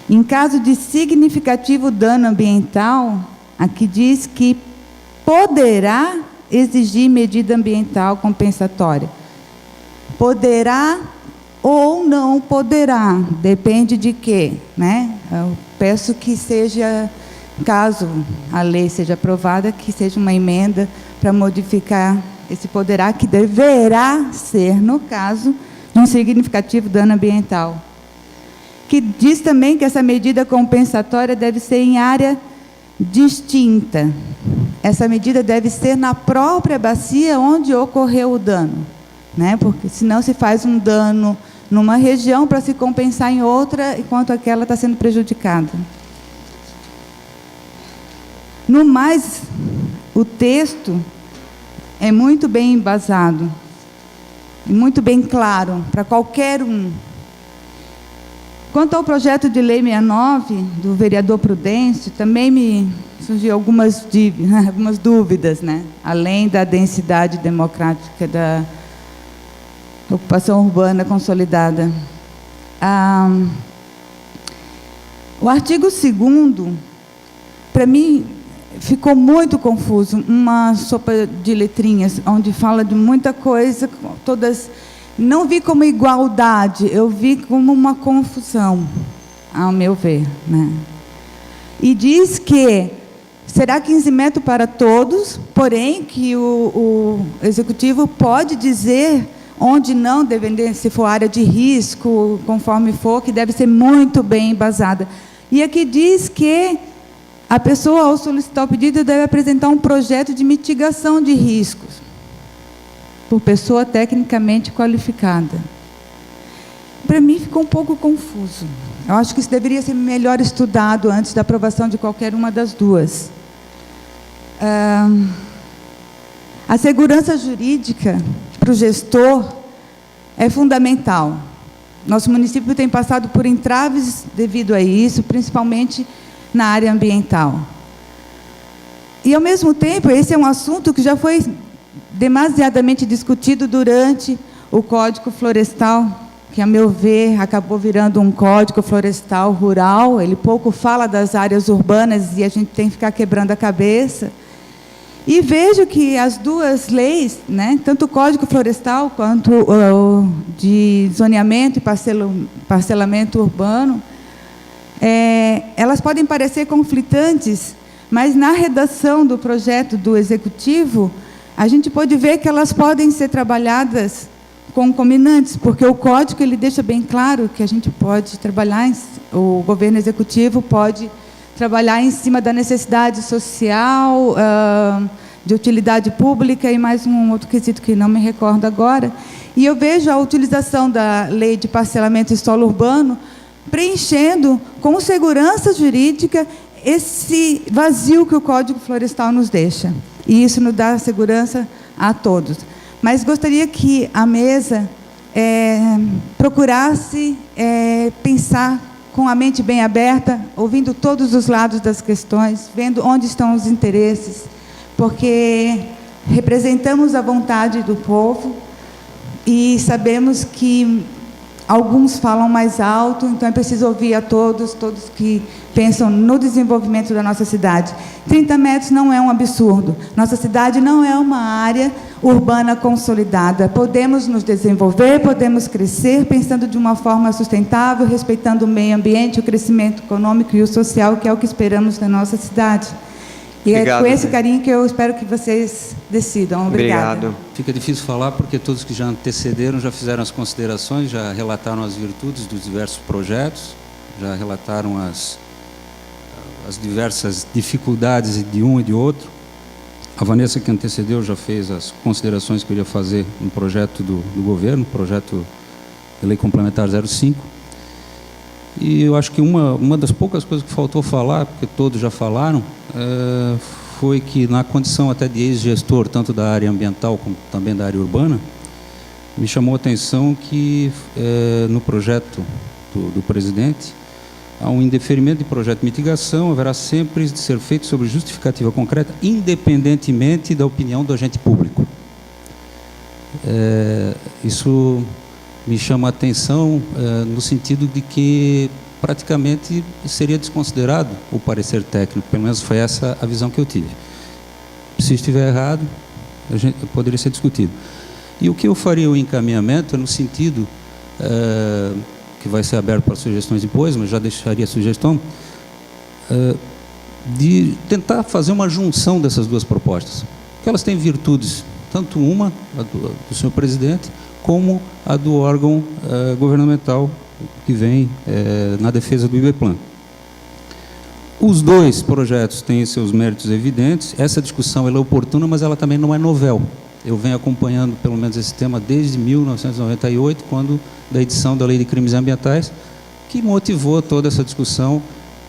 Em caso de significativo dano ambiental, aqui diz que poderá exigir medida ambiental compensatória. Poderá ou não poderá, depende de quê, né? Eu peço que seja, caso a lei seja aprovada, que seja uma emenda para modificar esse poderá, que deverá ser, no caso, de um significativo dano ambiental. Que diz também que essa medida compensatória deve ser em área distinta. Essa medida deve ser na própria bacia onde ocorreu o dano, né? Porque senão se faz um dano numa região para se compensar em outra, enquanto aquela está sendo prejudicada. No mais, o texto é muito bem embasado, muito bem claro para qualquer um. Quanto ao projeto de lei 69, do vereador Prudêncio, também me surgiu algumas dúvidas, né? Além da densidade democrática da ocupação urbana consolidada. O artigo 2º, para mim, ficou muito confuso, uma sopa de letrinhas, onde fala de muita coisa, todas... Não vi como igualdade, eu vi como uma confusão, ao meu ver, né? E diz que será 15 metros para todos, porém que o Executivo pode dizer onde não, dependendo se for área de risco, conforme for, que deve ser muito bem embasada. E aqui diz que a pessoa, ao solicitar o pedido, deve apresentar um projeto de mitigação de riscos, por pessoa tecnicamente qualificada. Para mim ficou um pouco confuso. Eu acho que isso deveria ser melhor estudado antes da aprovação de qualquer uma das duas. A segurança jurídica para o gestor é fundamental. Nosso município tem passado por entraves devido a isso, principalmente na área ambiental. E, ao mesmo tempo, esse é um assunto que já foi demasiadamente discutido durante o Código Florestal, que, a meu ver, acabou virando um Código Florestal rural. Ele pouco fala das áreas urbanas e a gente tem que ficar quebrando a cabeça. E vejo que as duas leis, né, tanto o Código Florestal quanto o de zoneamento e parcelamento urbano, elas podem parecer conflitantes, mas na redação do projeto do Executivo, a gente pode ver que elas podem ser trabalhadas concomitantes, porque o Código ele deixa bem claro que a gente pode trabalhar, o Governo Executivo pode trabalhar em cima da necessidade social, de utilidade pública e mais um outro quesito que não me recordo agora. E eu vejo a utilização da lei de parcelamento e solo urbano preenchendo com segurança jurídica esse vazio que o Código Florestal nos deixa. e isso nos dá segurança a todos. Mas gostaria que a mesa procurasse pensar com a mente bem aberta, ouvindo todos os lados das questões, vendo onde estão os interesses, porque representamos a vontade do povo e sabemos que alguns falam mais alto, então é preciso ouvir a todos que pensam no desenvolvimento da nossa cidade. 30 metros não é um absurdo. Nossa cidade não é uma área urbana consolidada. Podemos nos desenvolver, podemos crescer, pensando de uma forma sustentável, respeitando o meio ambiente, o crescimento econômico e o social, que é o que esperamos na nossa cidade. E Obrigado, é com esse carinho que eu espero que vocês decidam. Obrigada. Obrigado. Fica difícil falar porque todos que já antecederam já fizeram as considerações, já relataram as virtudes dos diversos projetos, já relataram as diversas dificuldades de um e de outro. A Vanessa, que antecedeu, já fez as considerações que eu iria fazer no projeto do governo, projeto de Lei Complementar 05. E eu acho que uma das poucas coisas que faltou falar, porque todos já falaram, foi que, na condição até de ex-gestor, tanto da área ambiental como também da área urbana, me chamou a atenção que, no projeto do presidente, há um indeferimento de projeto de mitigação, haverá sempre de ser feito sobre justificativa concreta, independentemente da opinião do agente público. Isso me chama a atenção no sentido de que praticamente seria desconsiderado o parecer técnico, pelo menos foi essa a visão que eu tive. Se estiver errado, poderia ser discutido. E o que eu faria o encaminhamento é no sentido, que vai ser aberto para sugestões depois, mas já deixaria a sugestão, de tentar fazer uma junção dessas duas propostas, porque elas têm virtudes, tanto uma, a do senhor presidente, como a do órgão governamental que vem na defesa do IBPLAN. Os dois projetos têm seus méritos evidentes. Essa discussão ela é oportuna, mas ela também não é novel. Eu venho acompanhando, pelo menos, esse tema desde 1998, quando da edição da Lei de Crimes Ambientais, que motivou toda essa discussão,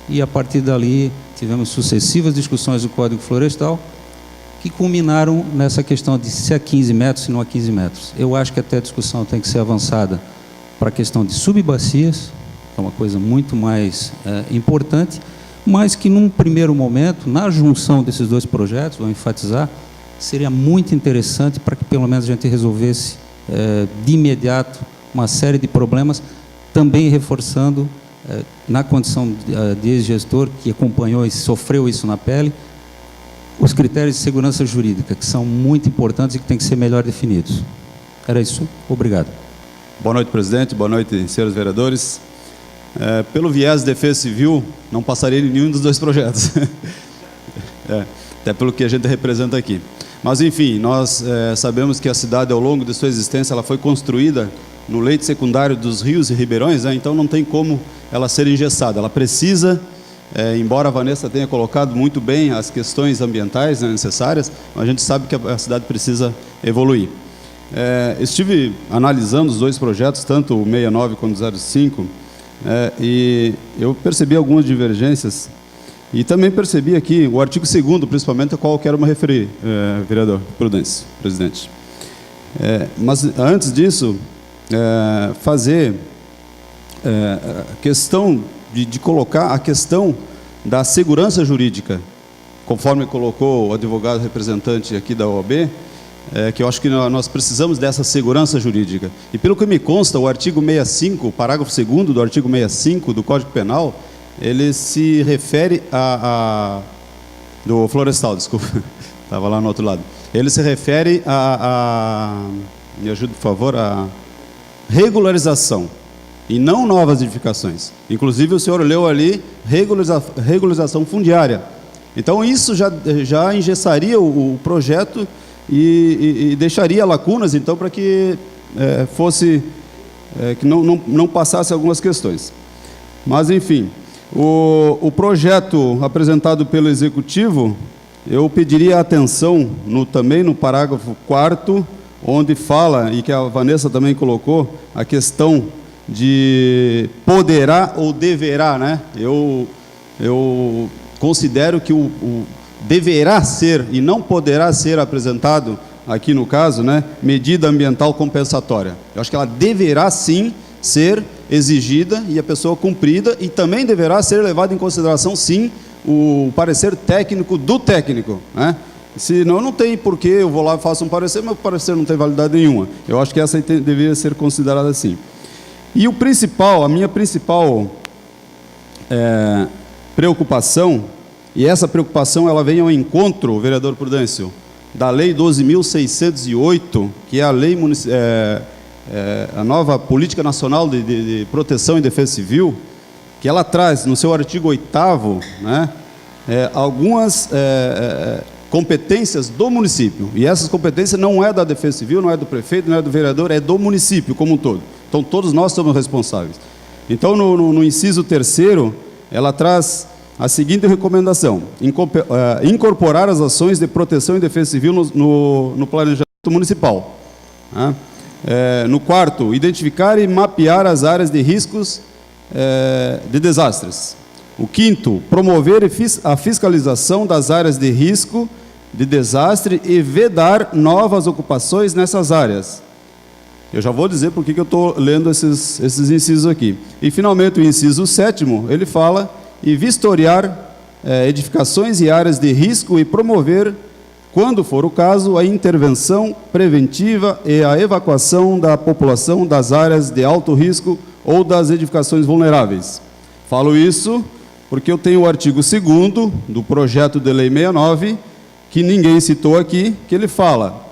e, a partir dali, tivemos sucessivas discussões do Código Florestal, que culminaram nessa questão de se é 15 metros, se não é 15 metros. Eu acho que até a discussão tem que ser avançada para a questão de subbacias, que é uma coisa muito mais importante, mas que, num primeiro momento, na junção desses dois projetos, vou enfatizar, seria muito interessante para que, pelo menos, a gente resolvesse de imediato uma série de problemas, também reforçando, na condição de ex-gestor, que acompanhou e sofreu isso na pele, os critérios de segurança jurídica, que são muito importantes e que têm que ser melhor definidos. Era isso. Obrigado. Boa noite, presidente. Boa noite, senhores vereadores. Pelo viés de defesa civil, não passaria em nenhum dos dois projetos. Até pelo que a gente representa aqui. Mas, enfim, nós sabemos que a cidade, ao longo de sua existência, ela foi construída no leito secundário dos rios e ribeirões, então não tem como ela ser engessada. Ela precisa, embora a Vanessa tenha colocado muito bem as questões ambientais necessárias, a gente sabe que a cidade precisa evoluir. Estive analisando os dois projetos, tanto o 69 quanto o 05, e eu percebi algumas divergências, e também percebi aqui o artigo 2º, principalmente, a qual eu quero me referir, vereador Prudêncio, presidente. Mas, antes disso, fazer a questão de colocar a questão da segurança jurídica, conforme colocou o advogado representante aqui da OAB, que eu acho que nós precisamos dessa segurança jurídica. E, pelo que me consta, o artigo 65, o parágrafo 2º do artigo 65 do Código Penal, ele se refere do florestal, desculpa, estava lá no outro lado. Ele se refere me ajude, por favor, a regularização, e não novas edificações. Inclusive, o senhor leu ali regularização fundiária. Então, isso já engessaria o projeto e deixaria lacunas, então, para que que não passasse algumas questões. Mas, enfim, o projeto apresentado pelo Executivo, eu pediria atenção também no parágrafo 4º, onde fala, e que a Vanessa também colocou, a questão de poderá ou deverá, né? Eu considero que deverá ser e não poderá ser apresentado, aqui no caso, né, medida ambiental compensatória. Eu acho que ela deverá sim ser exigida e a pessoa cumprida, e também deverá ser levado em consideração sim o parecer técnico do técnico, né? Senão não tem porquê, eu vou lá e faço um parecer, mas o parecer não tem validade nenhuma. Eu acho que essa deveria ser considerada assim. E o principal, a minha principal preocupação, e essa preocupação ela vem ao encontro, vereador Prudêncio, da Lei 12.608, que é a lei a nova Política Nacional de Proteção e Defesa Civil, que ela traz no seu artigo 8º, né, algumas competências do município. E essas competências não é da Defesa Civil, não é do prefeito, não é do vereador, é do município como um todo. Então todos nós somos responsáveis. Então no inciso 3º, ela traz a seguinte recomendação: incorporar as ações de proteção e defesa civil no planejamento municipal. Né? No 4º, identificar e mapear as áreas de riscos de desastres. O 5º, promover a fiscalização das áreas de risco de desastre e vedar novas ocupações nessas áreas. Eu já vou dizer por que eu estou lendo esses incisos aqui. E, finalmente, o inciso 7º, ele fala e vistoriar edificações e áreas de risco e promover, quando for o caso, a intervenção preventiva e a evacuação da população das áreas de alto risco ou das edificações vulneráveis. Falo isso porque eu tenho o artigo 2º do projeto de lei 69, que ninguém citou aqui, que ele fala: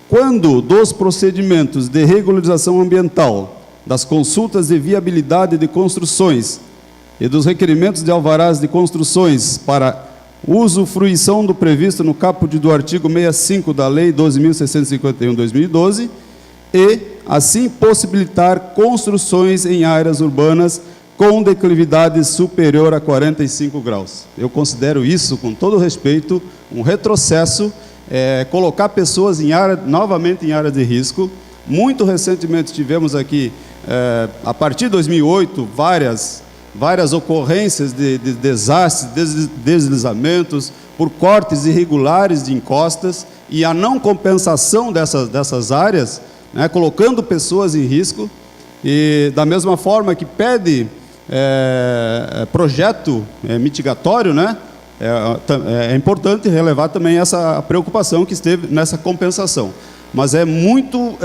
quando dos procedimentos de regularização ambiental, das consultas de viabilidade de construções e dos requerimentos de alvarás de construções para usufruição do previsto no caput do artigo 65 da Lei 12.651/2012, e assim possibilitar construções em áreas urbanas com declividade superior a 45 graus. Eu considero isso, com todo respeito, um retrocesso, colocar pessoas novamente em áreas de risco. Muito recentemente tivemos aqui, a partir de 2008, várias ocorrências de desastres, deslizamentos, por cortes irregulares de encostas, e a não compensação dessas áreas, né, colocando pessoas em risco. E da mesma forma que pede projeto mitigatório, né, é importante relevar também essa preocupação que esteve nessa compensação. Mas é muito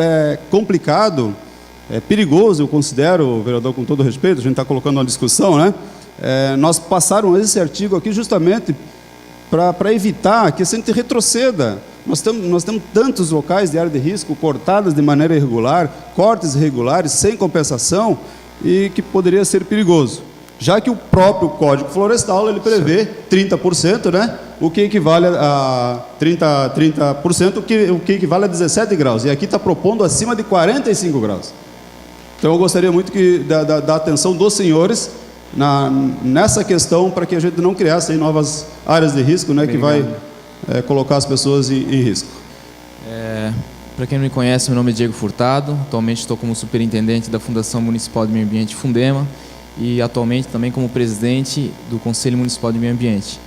complicado, perigoso, eu considero, vereador, com todo respeito, a gente está colocando uma discussão, né? Nós passaram esse artigo aqui justamente para evitar que a gente retroceda. Nós temos tantos locais de área de risco cortadas de maneira irregular, cortes irregulares, sem compensação, e que poderia ser perigoso. Já que o próprio Código Florestal, ele prevê 30%, né? O que equivale a 30%, o que equivale a 17 graus. E aqui está propondo acima de 45 graus. Então eu gostaria muito da atenção dos senhores nessa questão, para que a gente não criasse aí novas áreas de risco, né? Que vai colocar as pessoas em risco. Para quem não me conhece, meu nome é Diego Furtado. Atualmente estou como superintendente da Fundação Municipal de Meio Ambiente Fundema e atualmente também como presidente do Conselho Municipal de Meio Ambiente.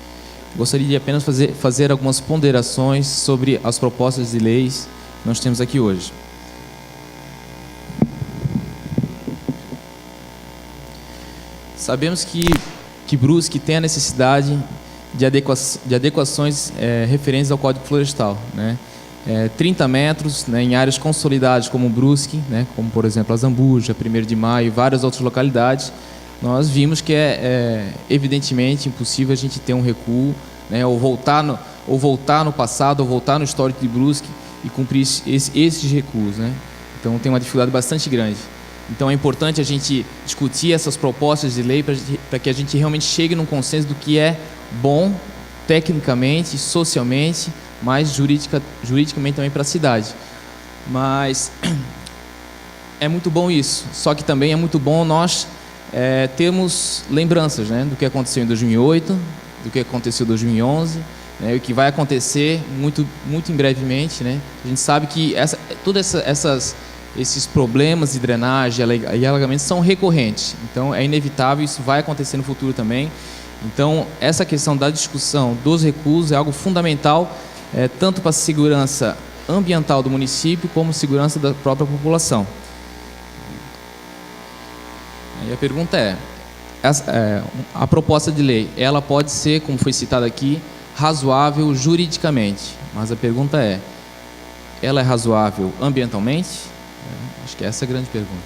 Gostaria de apenas fazer algumas ponderações sobre as propostas de leis que nós temos aqui hoje. Sabemos que Brusque tem a necessidade de adequações referentes ao Código Florestal, né? 30 metros, né, em áreas consolidadas como Brusque, né, como por exemplo a Zambuja, 1º de Maio e várias outras localidades, nós vimos que é evidentemente impossível a gente ter um recuo, né, ou voltar no passado, ou voltar no histórico de Brusque e cumprir esses recuos, né? Então tem uma dificuldade bastante grande. Então é importante a gente discutir essas propostas de lei para que a gente realmente chegue num consenso do que é bom tecnicamente, socialmente, mas juridicamente também para a cidade. Mas é muito bom isso, só que também é muito bom nós termos lembranças, né, do que aconteceu em 2008, do que aconteceu em 2011, né, o que vai acontecer muito em brevemente, né? A gente sabe que todas essas esses problemas de drenagem e alagamento são recorrentes. Então, é inevitável, isso vai acontecer no futuro também. Então, essa questão da discussão dos recursos é algo fundamental, tanto para a segurança ambiental do município, como segurança da própria população. E a pergunta é, a proposta de lei, ela pode ser, como foi citado aqui, razoável juridicamente, mas a pergunta é, ela é razoável ambientalmente? Acho que essa é a grande pergunta.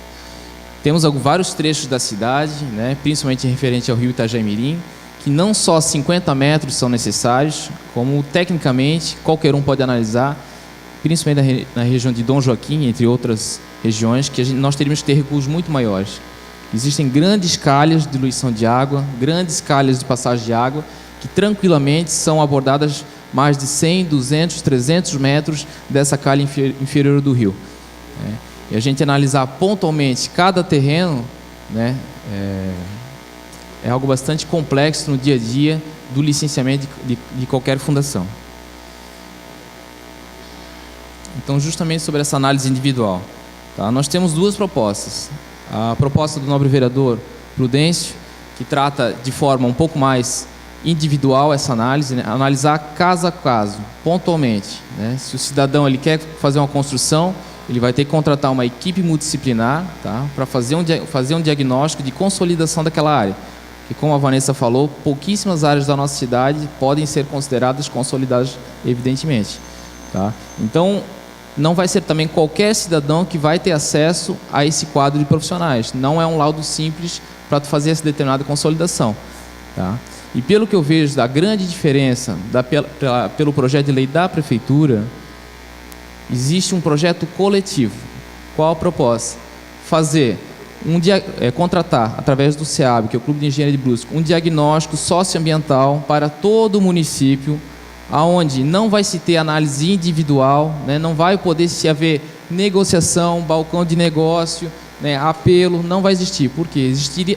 Temos vários trechos da cidade, né, principalmente referente ao rio Itajaimirim, que não só 50 metros são necessários, como tecnicamente qualquer um pode analisar, principalmente na região de Dom Joaquim, entre outras regiões, que nós teríamos que ter recursos muito maiores. Existem grandes calhas de diluição de água, grandes calhas de passagem de água, que tranquilamente são abordadas mais de 100, 200, 300 metros dessa calha inferior do rio. E a gente analisar pontualmente cada terreno, né, é algo bastante complexo no dia a dia do licenciamento de qualquer fundação. Então, justamente sobre essa análise individual, tá? Nós temos duas propostas. A proposta do nobre vereador Prudêncio, que trata de forma um pouco mais individual essa análise, né? Analisar caso a caso, pontualmente, né? Se o cidadão ele quer fazer uma construção, ele vai ter que contratar uma equipe multidisciplinar, tá? Para fazer um diagnóstico de consolidação daquela área. E como a Vanessa falou, pouquíssimas áreas da nossa cidade podem ser consideradas consolidadas, evidentemente, tá? Então, não vai ser também qualquer cidadão que vai ter acesso a esse quadro de profissionais. Não é um laudo simples para fazer essa determinada consolidação, tá? E pelo que eu vejo da grande diferença pelo projeto de lei da Prefeitura, existe um projeto coletivo. Qual a proposta? Contratar, através do SEAB, que é o Clube de Engenharia de Brusque, um diagnóstico socioambiental para todo o município, aonde não vai se ter análise individual, né, não vai poder se haver negociação, balcão de negócio, né, apelo, não vai existir. Por quê?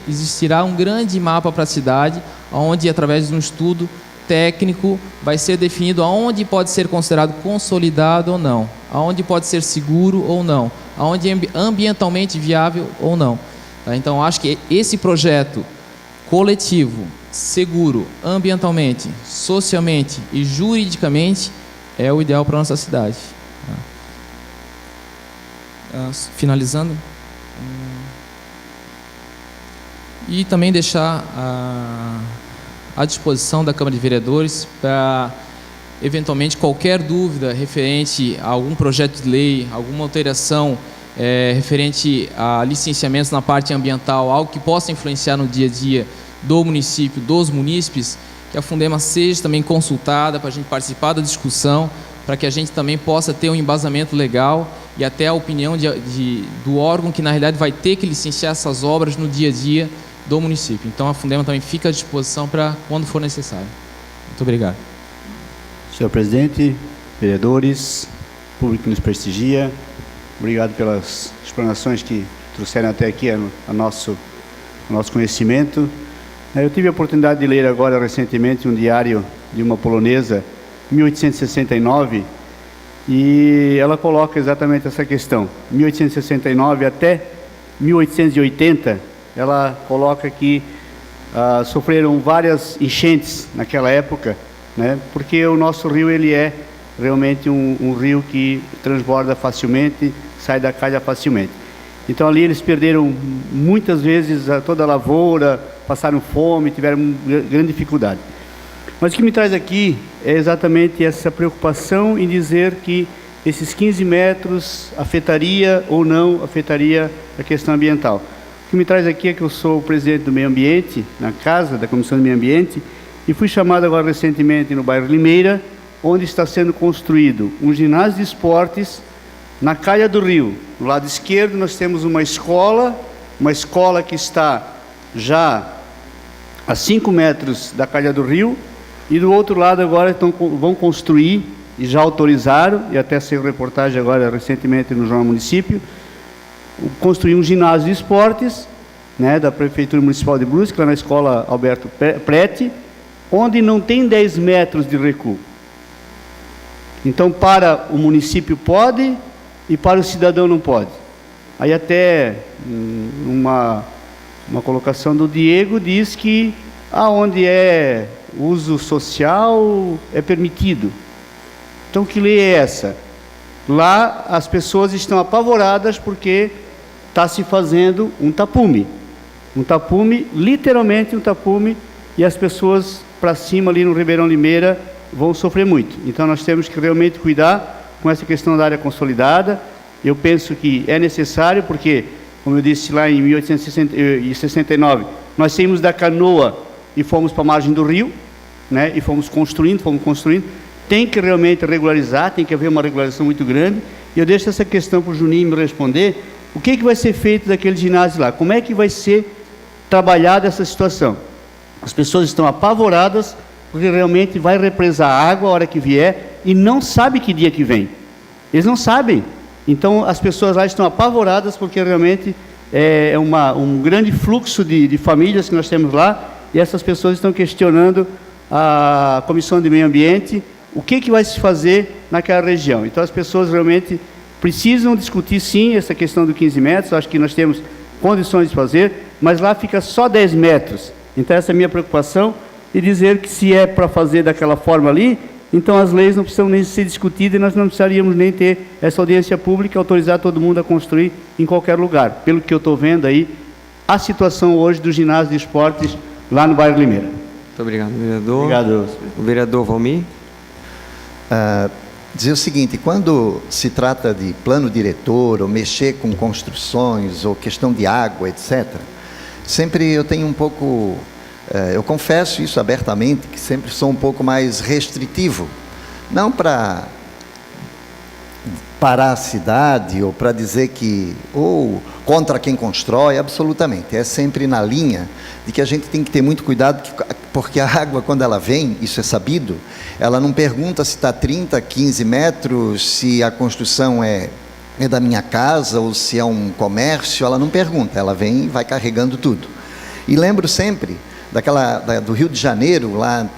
Existirá um grande mapa para a cidade, onde, através de um estudo técnico, vai ser definido aonde pode ser considerado consolidado ou não, aonde pode ser seguro ou não, aonde é ambientalmente viável ou não. Tá? Então, acho que esse projeto coletivo, seguro, ambientalmente, socialmente e juridicamente é o ideal para a nossa cidade. Finalizando. E também deixar à disposição da Câmara de Vereadores para, eventualmente, qualquer dúvida referente a algum projeto de lei, alguma alteração referente a licenciamentos na parte ambiental, algo que possa influenciar no dia a dia do município, dos munícipes, que a Fundema seja também consultada para a gente participar da discussão, para que a gente também possa ter um embasamento legal e até a opinião do órgão que, na realidade, vai ter que licenciar essas obras no dia a dia do município. Então, a Fundema também fica à disposição para quando for necessário. Muito obrigado. Senhor presidente, vereadores, público que nos prestigia, obrigado pelas explanações que trouxeram até aqui ao nosso conhecimento. Eu tive a oportunidade de ler agora recentemente um diário de uma polonesa, 1869, e ela coloca exatamente essa questão. 1869 até 1880, ela coloca que sofreram várias enchentes naquela época, né? Porque o nosso rio ele é realmente um rio que transborda facilmente, sai da calha facilmente. Então ali eles perderam muitas vezes toda a lavoura, passaram fome, tiveram grande dificuldade. Mas o que me traz aqui é exatamente essa preocupação em dizer que esses 15 metros afetaria ou não afetaria a questão ambiental. O que me traz aqui é que eu sou o presidente do Meio Ambiente, na casa da Comissão do Meio Ambiente, e fui chamado agora recentemente no bairro Limeira, onde está sendo construído um ginásio de esportes na calha do rio. Do lado esquerdo nós temos uma escola que está já a 5 metros da calha do rio, e do outro lado agora vão construir, e já autorizaram, e até saiu reportagem agora recentemente no Jornal Município, construir um ginásio de esportes, né, da Prefeitura Municipal de Brusque, lá na Escola Alberto Prete, onde não tem 10 metros de recuo. Então, para o município pode, e para o cidadão não pode. Aí até uma colocação do Diego diz que aonde é uso social é permitido. Então que lei é essa? Lá as pessoas estão apavoradas porque está se fazendo um tapume. Um tapume, literalmente um tapume, e as pessoas para cima ali no Ribeirão Limeira vão sofrer muito. Então nós temos que realmente cuidar com essa questão da área consolidada. Eu penso que é necessário porque, como eu disse lá em 1869, nós saímos da canoa e fomos para a margem do rio, né? E fomos construindo. Tem que realmente regularizar, tem que haver uma regularização muito grande. E eu deixo essa questão para o Juninho me responder. O que vai ser feito daquele ginásio lá? Como é que vai ser trabalhada essa situação? As pessoas estão apavoradas porque realmente vai represar água a hora que vier e não sabe que dia que vem. Eles não sabem. Então as pessoas lá estão apavoradas porque realmente é um grande fluxo de famílias que nós temos lá, e essas pessoas estão questionando a Comissão de Meio Ambiente o que vai se fazer naquela região. Então as pessoas realmente precisam discutir sim essa questão do 15 metros, acho que nós temos condições de fazer, mas lá fica só 10 metros. Então essa é a minha preocupação, e dizer que se é para fazer daquela forma ali, então as leis não precisam nem ser discutidas e nós não precisaríamos nem ter essa audiência pública e autorizar todo mundo a construir em qualquer lugar. Pelo que eu estou vendo aí, a situação hoje do ginásio de esportes lá no bairro Limeira. Muito obrigado, vereador. Obrigado. O vereador Valmir. Dizer o seguinte, quando se trata de plano diretor, ou mexer com construções, ou questão de água, etc., sempre eu tenho um pouco, eu confesso isso abertamente, que sempre sou um pouco mais restritivo, não para parar a cidade, ou para dizer que, ou contra quem constrói, absolutamente, é sempre na linha de que a gente tem que ter muito cuidado, porque a água, quando ela vem, isso é sabido, ela não pergunta se está 30, 15 metros, se a construção é da minha casa ou se é um comércio, ela não pergunta, ela vem e vai carregando tudo. E lembro sempre do Rio de Janeiro, lá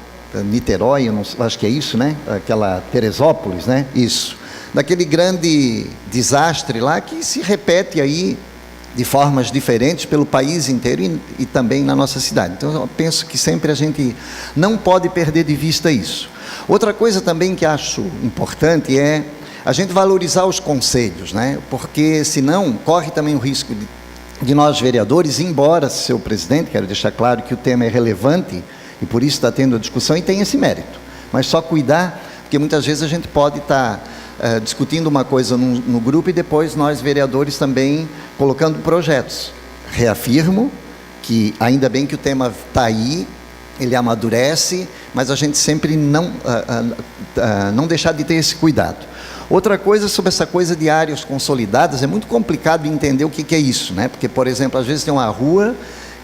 Niterói, eu não, acho que é isso, né? Aquela Teresópolis, né? Isso. Daquele grande desastre lá que se repete aí de formas diferentes pelo país inteiro e também na nossa cidade. Então eu penso que sempre a gente não pode perder de vista isso. Outra coisa também que acho importante é a gente valorizar os conselhos, né? Porque senão corre também o risco de nós vereadores, embora, seu presidente, quero deixar claro que o tema é relevante e por isso está tendo a discussão e tem esse mérito, mas só cuidar, porque muitas vezes a gente pode estar discutindo uma coisa no grupo e depois nós vereadores também colocando projetos. Reafirmo que ainda bem que o tema está aí, ele amadurece, mas a gente sempre não deixar de ter esse cuidado. Outra coisa sobre essa coisa de áreas consolidadas, é muito complicado entender o que é isso, né? Porque, por exemplo, às vezes tem uma rua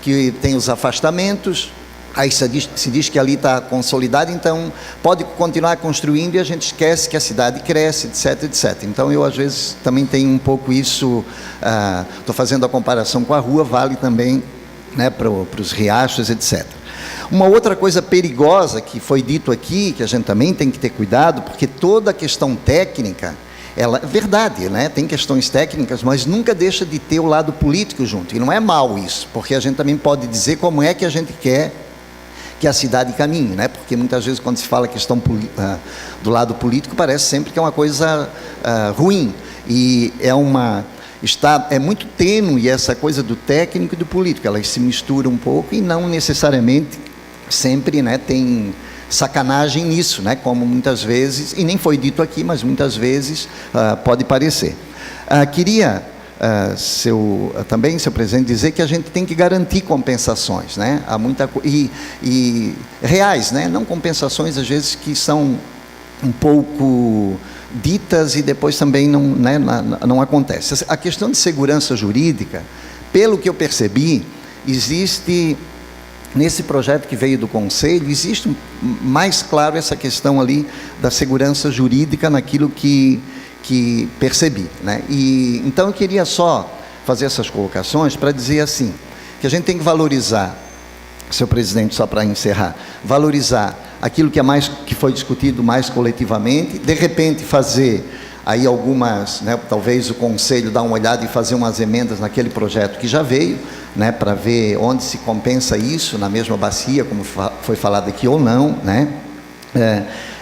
que tem os afastamentos, aí se diz que ali está consolidado, então pode continuar construindo e a gente esquece que a cidade cresce, etc, etc. Então eu às vezes também tenho um pouco isso, estou fazendo a comparação com a rua, vale também, né, para os riachos, etc. Uma outra coisa perigosa que foi dito aqui, que a gente também tem que ter cuidado, porque toda a questão técnica, ela é verdade, né? Tem questões técnicas, mas nunca deixa de ter o lado político junto. E não é mal isso, porque a gente também pode dizer como é que a gente quer que a cidade caminhe, né? Porque muitas vezes quando se fala questão do lado político, parece sempre que é uma coisa ruim. E é muito tênue essa coisa do técnico e do político, elas se misturam um pouco e não necessariamente sempre, né, tem sacanagem nisso, né, como muitas vezes, e nem foi dito aqui, mas muitas vezes pode parecer. Queria, também, seu presidente, dizer que a gente tem que garantir compensações, né, há muita e reais, né, não compensações às vezes que são um pouco ditas e depois também não acontece. A questão de segurança jurídica, pelo que eu percebi, existe, nesse projeto que veio do Conselho, existe mais claro essa questão ali da segurança jurídica naquilo que percebi, né? E então eu queria só fazer essas colocações para dizer assim, que a gente tem que valorizar, seu presidente, só para encerrar, valorizar aquilo que foi discutido mais coletivamente, de repente fazer aí algumas, né, talvez o Conselho dar uma olhada e fazer umas emendas naquele projeto que já veio, né, para ver onde se compensa isso, na mesma bacia, como foi falado aqui, ou não, né?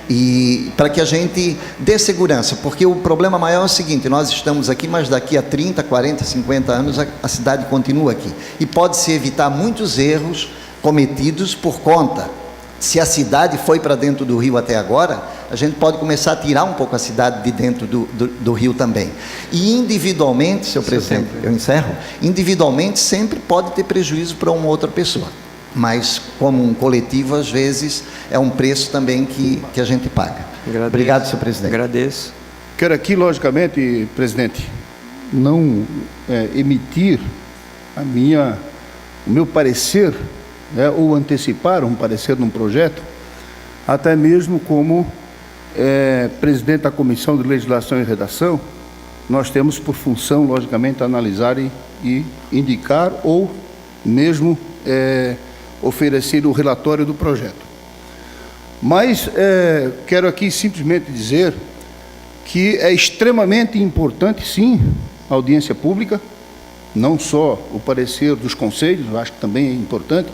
E para que a gente dê segurança, porque o problema maior é o seguinte: nós estamos aqui, mas daqui a 30, 40, 50 anos a cidade continua aqui, e pode-se evitar muitos erros cometidos por conta. Se a cidade foi para dentro do rio até agora, a gente pode começar a tirar um pouco a cidade de dentro do rio também. E individualmente, senhor presidente, eu encerro, individualmente sempre pode ter prejuízo para uma outra pessoa, mas como um coletivo, às vezes, é um preço também que a gente paga. Agradeço. Obrigado, senhor presidente. Agradeço. Quero aqui, logicamente, presidente, não emitir o meu parecer, né, ou antecipar um parecer num projeto, até mesmo como presidente da Comissão de Legislação e Redação, nós temos por função, logicamente, analisar e indicar ou mesmo oferecer o relatório do projeto. Mas quero aqui simplesmente dizer que é extremamente importante, sim, a audiência pública, não só o parecer dos conselhos, eu acho que também é importante,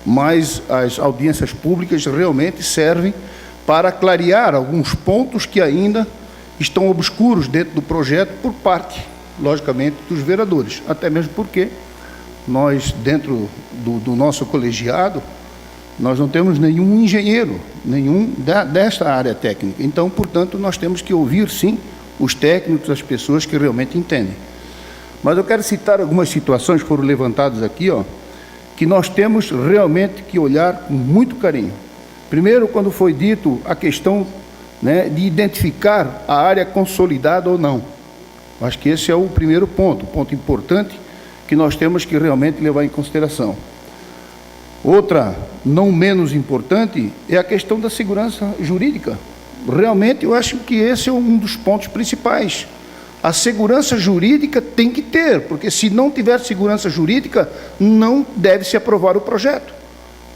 mas as audiências públicas realmente servem para clarear alguns pontos que ainda estão obscuros dentro do projeto por parte, logicamente, dos vereadores, até mesmo porque nós, dentro do nosso colegiado, nós não temos nenhum engenheiro, desta área técnica. Então, portanto, nós temos que ouvir, sim, os técnicos, as pessoas que realmente entendem. Mas eu quero citar algumas situações que foram levantadas aqui, que nós temos realmente que olhar com muito carinho. Primeiro, quando foi dito a questão, né, de identificar a área consolidada ou não. Acho que esse é o primeiro ponto importante que nós temos que realmente levar em consideração. Outra, não menos importante, é a questão da segurança jurídica. Realmente, eu acho que esse é um dos pontos principais. A segurança jurídica tem que ter, porque se não tiver segurança jurídica, não deve se aprovar o projeto.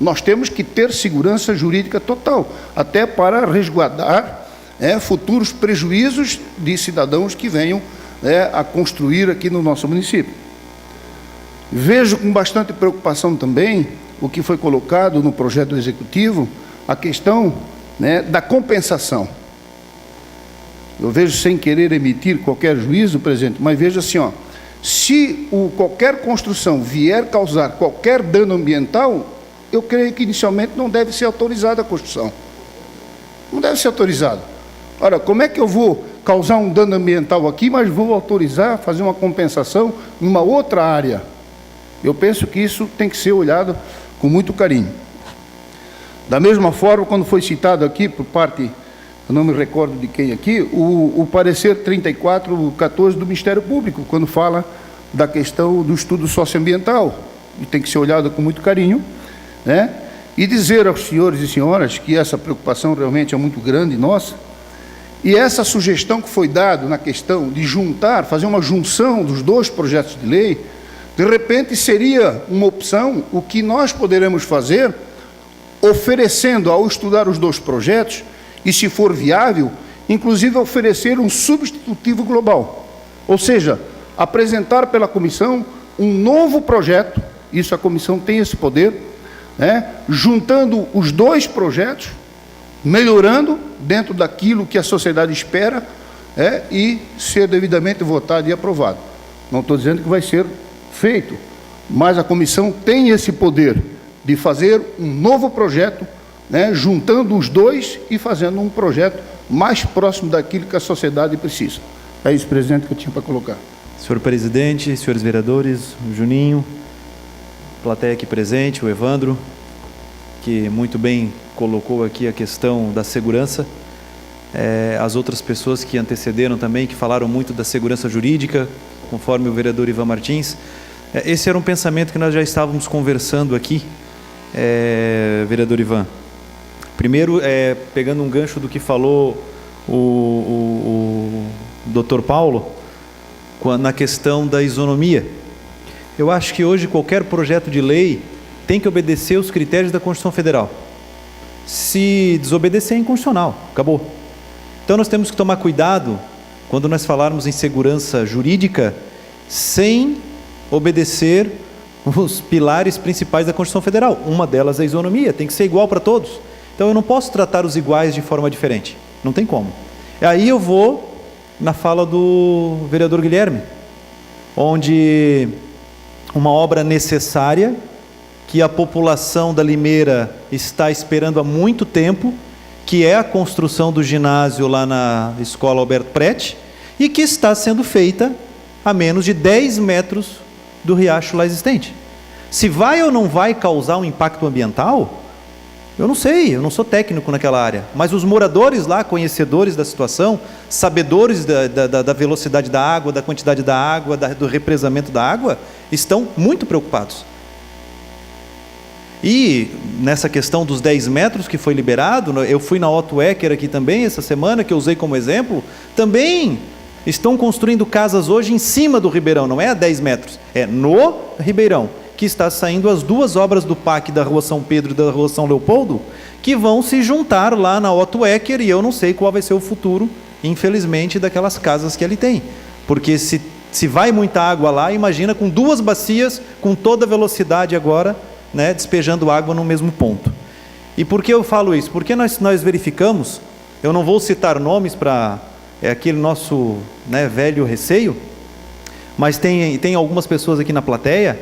Nós temos que ter segurança jurídica total, até para resguardar futuros prejuízos de cidadãos que venham a construir aqui no nosso município. Vejo com bastante preocupação também o que foi colocado no projeto executivo, a questão, né, da compensação. Eu vejo, sem querer emitir qualquer juízo, presidente, mas vejo assim, se qualquer construção vier causar qualquer dano ambiental, eu creio que inicialmente não deve ser autorizada a construção. Não deve ser autorizada. Ora, como é que eu vou causar um dano ambiental aqui, mas vou autorizar fazer uma compensação em uma outra área? Eu penso que isso tem que ser olhado com muito carinho. Da mesma forma, quando foi citado aqui por parte, eu não me recordo de quem aqui, o parecer 3414 do Ministério Público, quando fala da questão do estudo socioambiental, e tem que ser olhado com muito carinho, né? E dizer aos senhores e senhoras que essa preocupação realmente é muito grande nossa, e essa sugestão que foi dada na questão de juntar, fazer uma junção dos dois projetos de lei, de repente seria uma opção, o que nós poderemos fazer, oferecendo, ao estudar os dois projetos, e se for viável, inclusive oferecer um substitutivo global. Ou seja, apresentar pela comissão um novo projeto, isso a comissão tem esse poder, né, juntando os dois projetos, melhorando dentro daquilo que a sociedade espera, e ser devidamente votado e aprovado. Não estou dizendo que vai ser feito, mas a comissão tem esse poder de fazer um novo projeto, né, juntando os dois e fazendo um projeto mais próximo daquilo que a sociedade precisa. É isso, presidente, que eu tinha para colocar. Senhor presidente, senhores vereadores, o Juninho, plateia aqui presente, o Evandro, que muito bem colocou aqui a questão da segurança, as outras pessoas que antecederam também, que falaram muito da segurança jurídica, conforme o vereador Ivan Martins. Esse era um pensamento que nós já estávamos conversando aqui, vereador Ivan. Primeiro, pegando um gancho do que falou o doutor Paulo, na questão da isonomia. Eu acho que hoje qualquer projeto de lei tem que obedecer os critérios da Constituição Federal. Se desobedecer, é inconstitucional, acabou. Então nós temos que tomar cuidado quando nós falarmos em segurança jurídica, sem obedecer os pilares principais da Constituição Federal. Uma delas é a isonomia, tem que ser igual para todos. Então eu não posso tratar os iguais de forma diferente, não tem como. Aí eu vou na fala do vereador Guilherme, onde uma obra necessária, que a população da Limeira está esperando há muito tempo, que é a construção do ginásio lá na Escola Alberto Prete, e que está sendo feita a menos de 10 metros do riacho lá existente. Se vai ou não vai causar um impacto ambiental, eu não sei, eu não sou técnico naquela área, mas os moradores lá, conhecedores da situação, sabedores da velocidade da água, da quantidade da água, do represamento da água, estão muito preocupados. E nessa questão dos 10 metros que foi liberado, eu fui na Otto Ecker aqui também essa semana, que eu usei como exemplo, também estão construindo casas hoje em cima do Ribeirão, não é a 10 metros, é no Ribeirão, que está saindo as duas obras do PAC da Rua São Pedro e da Rua São Leopoldo, que vão se juntar lá na Otto Ecker, e eu não sei qual vai ser o futuro, infelizmente, daquelas casas que ali tem. Porque se vai muita água lá, imagina com duas bacias, com toda a velocidade agora, né, despejando água no mesmo ponto. E por que eu falo isso? Porque nós verificamos, eu não vou citar nomes para aquele nosso, né, velho receio, mas tem algumas pessoas aqui na plateia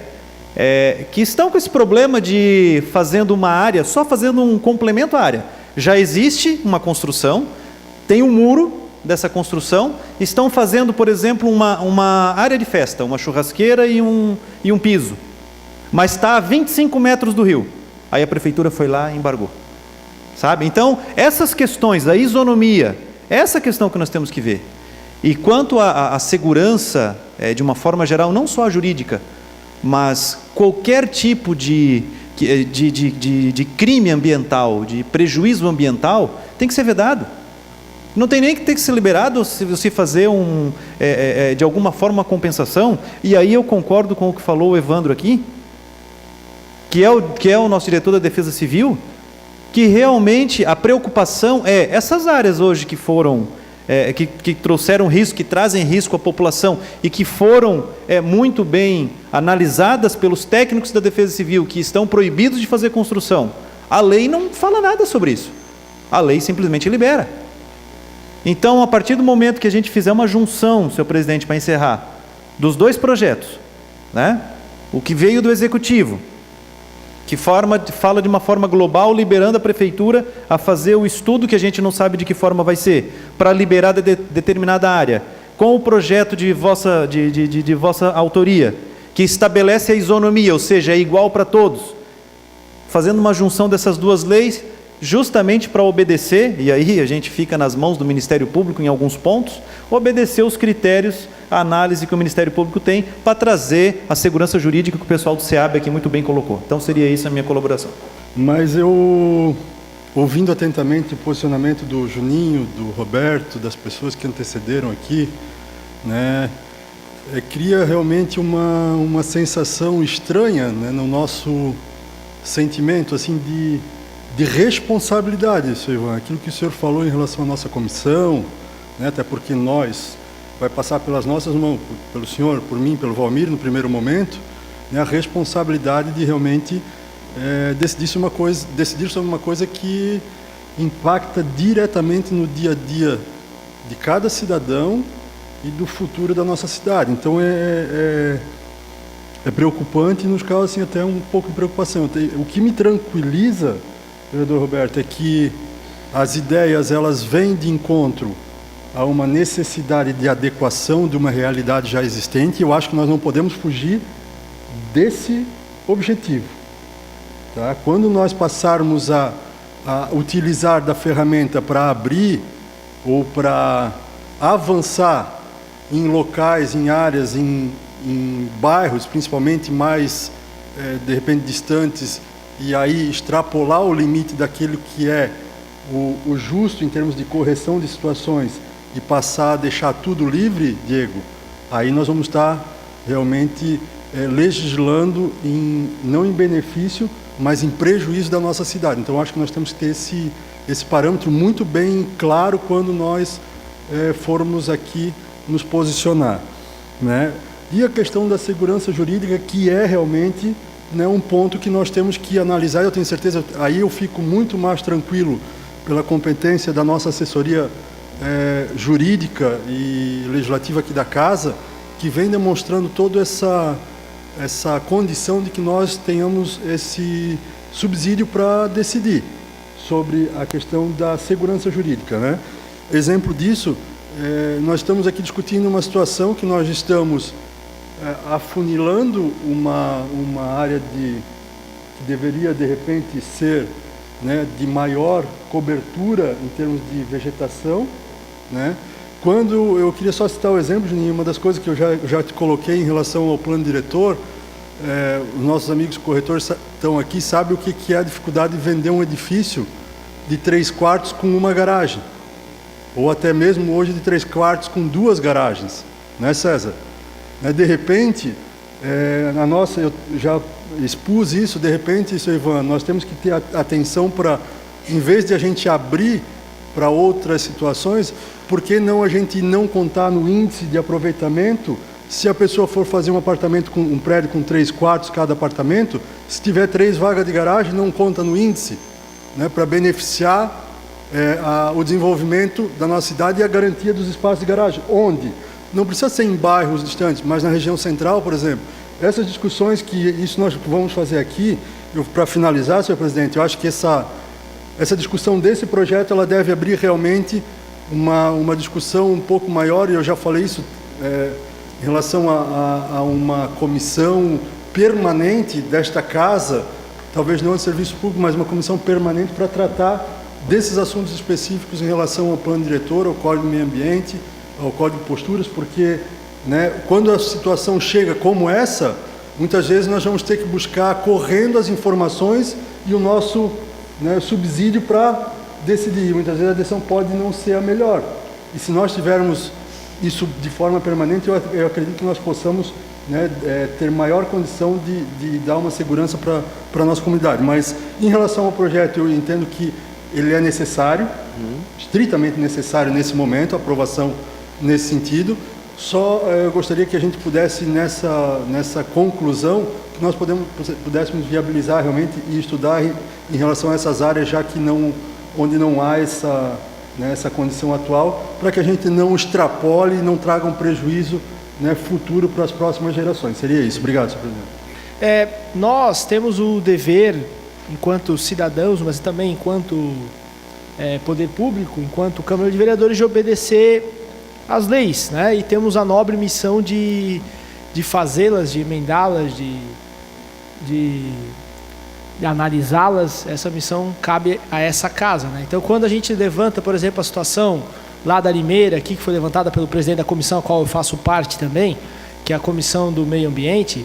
que estão com esse problema de fazendo uma área, só fazendo um complemento à área. Já existe uma construção, tem um muro dessa construção, estão fazendo, por exemplo, uma área de festa, uma churrasqueira e um piso, mas está a 25 metros do rio. Aí a prefeitura foi lá e embargou. Sabe? Então, essas questões da isonomia, essa questão que nós temos que ver. E quanto à segurança, de uma forma geral, não só a jurídica, mas qualquer tipo de crime ambiental, de prejuízo ambiental, tem que ser vedado. Não tem nem que ter que ser liberado se você fazer de alguma forma uma compensação. E aí eu concordo com o que falou o Evandro aqui, que é o nosso diretor da Defesa Civil, que realmente a preocupação é essas áreas hoje que foram, que trouxeram risco, que trazem risco à população e que foram muito bem analisadas pelos técnicos da Defesa Civil, que estão proibidos de fazer construção. A lei não fala nada sobre isso. A lei simplesmente libera. Então, a partir do momento que a gente fizer uma junção, senhor presidente, para encerrar, dos dois projetos, né? O que veio do Executivo, que fala de uma forma global, liberando a prefeitura a fazer o estudo que a gente não sabe de que forma vai ser, para liberar determinada área, com o projeto de vossa autoria, que estabelece a isonomia, ou seja, é igual para todos, fazendo uma junção dessas duas leis, justamente para obedecer, e aí a gente fica nas mãos do Ministério Público em alguns pontos, obedecer os critérios, a análise que o Ministério Público tem para trazer a segurança jurídica que o pessoal do SEAB aqui muito bem colocou. Então seria isso a minha colaboração. Mas eu, ouvindo atentamente o posicionamento do Juninho, do Roberto, das pessoas que antecederam aqui, né, cria realmente uma sensação estranha, né, no nosso sentimento, assim, de responsabilidade, senhor Ivan. Aquilo que o senhor falou em relação à nossa comissão, né, até porque vai passar pelas nossas mãos, pelo senhor, por mim, pelo Valmir, no primeiro momento, né, a responsabilidade de realmente decidir sobre uma coisa que impacta diretamente no dia a dia de cada cidadão e do futuro da nossa cidade. Então é preocupante e nos causa assim, até um pouco de preocupação. O que me tranquiliza, vereador Roberto, é que as ideias elas vêm de encontro a uma necessidade de adequação de uma realidade já existente, e eu acho que nós não podemos fugir desse objetivo. Tá? Quando nós passarmos a utilizar da ferramenta para abrir ou para avançar em locais, em áreas, em bairros, principalmente mais, de repente, distantes, e aí extrapolar o limite daquilo que é o justo em termos de correção de situações e passar a deixar tudo livre, Diego, aí nós vamos estar realmente legislando não em benefício, mas em prejuízo da nossa cidade. Então, acho que nós temos que ter esse parâmetro muito bem claro quando nós formos aqui nos posicionar, né? E a questão da segurança jurídica, que é realmente, né, um ponto que nós temos que analisar. Eu tenho certeza, aí eu fico muito mais tranquilo pela competência da nossa assessoria jurídica e legislativa aqui da Casa, que vem demonstrando toda essa condição de que nós tenhamos esse subsídio para decidir sobre a questão da segurança jurídica, né? Exemplo disso, nós estamos aqui discutindo uma situação que nós estamos afunilando uma área que deveria, de repente, ser, né, de maior cobertura em termos de vegetação, né? Quando eu queria só citar o exemplo, Juninho, uma das coisas que eu já te coloquei em relação ao plano diretor, os nossos amigos corretores estão aqui, sabem o que é a dificuldade de vender um edifício de 3 quartos com uma garagem, ou até mesmo hoje de 3 quartos com 2 garagens, né, César? De repente, eu já expus isso, de repente, isso, Ivan, nós temos que ter atenção para, em vez de a gente abrir para outras situações, por que não a gente não contar no índice de aproveitamento? Se a pessoa for fazer um prédio com 3 quartos cada apartamento, se tiver 3 vagas de garagem, não conta no índice, né, para beneficiar o desenvolvimento da nossa cidade e a garantia dos espaços de garagem. Onde? Não precisa ser em bairros distantes, mas na região central, por exemplo. Essas discussões isso nós vamos fazer aqui, para finalizar, senhor presidente, eu acho que essa discussão desse projeto, ela deve abrir realmente uma discussão um pouco maior, e eu já falei isso em relação a uma comissão permanente desta casa, talvez não de serviço público, mas uma comissão permanente para tratar desses assuntos específicos em relação ao plano diretor, ao Código do Meio Ambiente, ao Código de Posturas, porque, né, quando a situação chega como essa, muitas vezes nós vamos ter que buscar correndo as informações e o nosso, né, subsídio para decidir. Muitas vezes a decisão pode não ser a melhor. E se nós tivermos isso de forma permanente, eu acredito que nós possamos, né, ter maior condição de dar uma segurança para a nossa comunidade. Mas, em relação ao projeto, eu entendo que ele é necessário, estritamente necessário nesse momento, a aprovação nesse sentido. Só eu gostaria que a gente pudesse, nessa conclusão, que nós pudéssemos viabilizar realmente e estudar em relação a essas áreas, já que onde não há essa condição atual, para que a gente não extrapole e não traga um prejuízo, né, futuro para as próximas gerações. Seria isso. Obrigado, senhor presidente. Nós temos o dever, enquanto cidadãos, mas também enquanto poder público, enquanto Câmara de Vereadores, de obedecer às leis, né? E temos a nobre missão de fazê-las, de emendá-las, de analisá-las. Essa missão cabe a essa casa, né? Então, quando a gente levanta, por exemplo, a situação lá da Limeira, aqui, que foi levantada pelo presidente da comissão, a qual eu faço parte também, que é a Comissão do Meio Ambiente,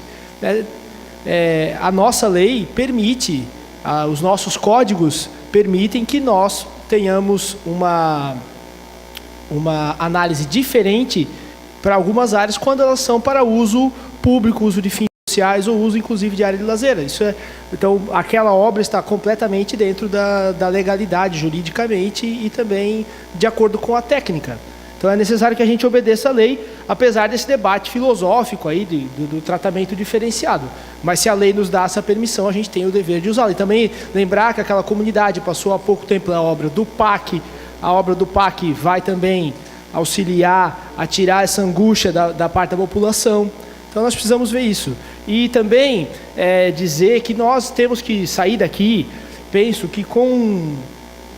a nossa lei permite, os nossos códigos permitem que nós tenhamos uma análise diferente para algumas áreas quando elas são para uso público, uso de fins sociais ou uso inclusive de área de lazer. Então, aquela obra está completamente dentro da legalidade juridicamente e também de acordo com a técnica. Então é necessário que a gente obedeça a lei, apesar desse debate filosófico aí do tratamento diferenciado. Mas se a lei nos dá essa permissão, a gente tem o dever de usá-la. E também lembrar que aquela comunidade passou há pouco tempo a obra do PAC. A obra do PAC vai também auxiliar a tirar essa angústia da parte da população. Então nós precisamos ver isso. E também dizer que nós temos que sair daqui, penso que com...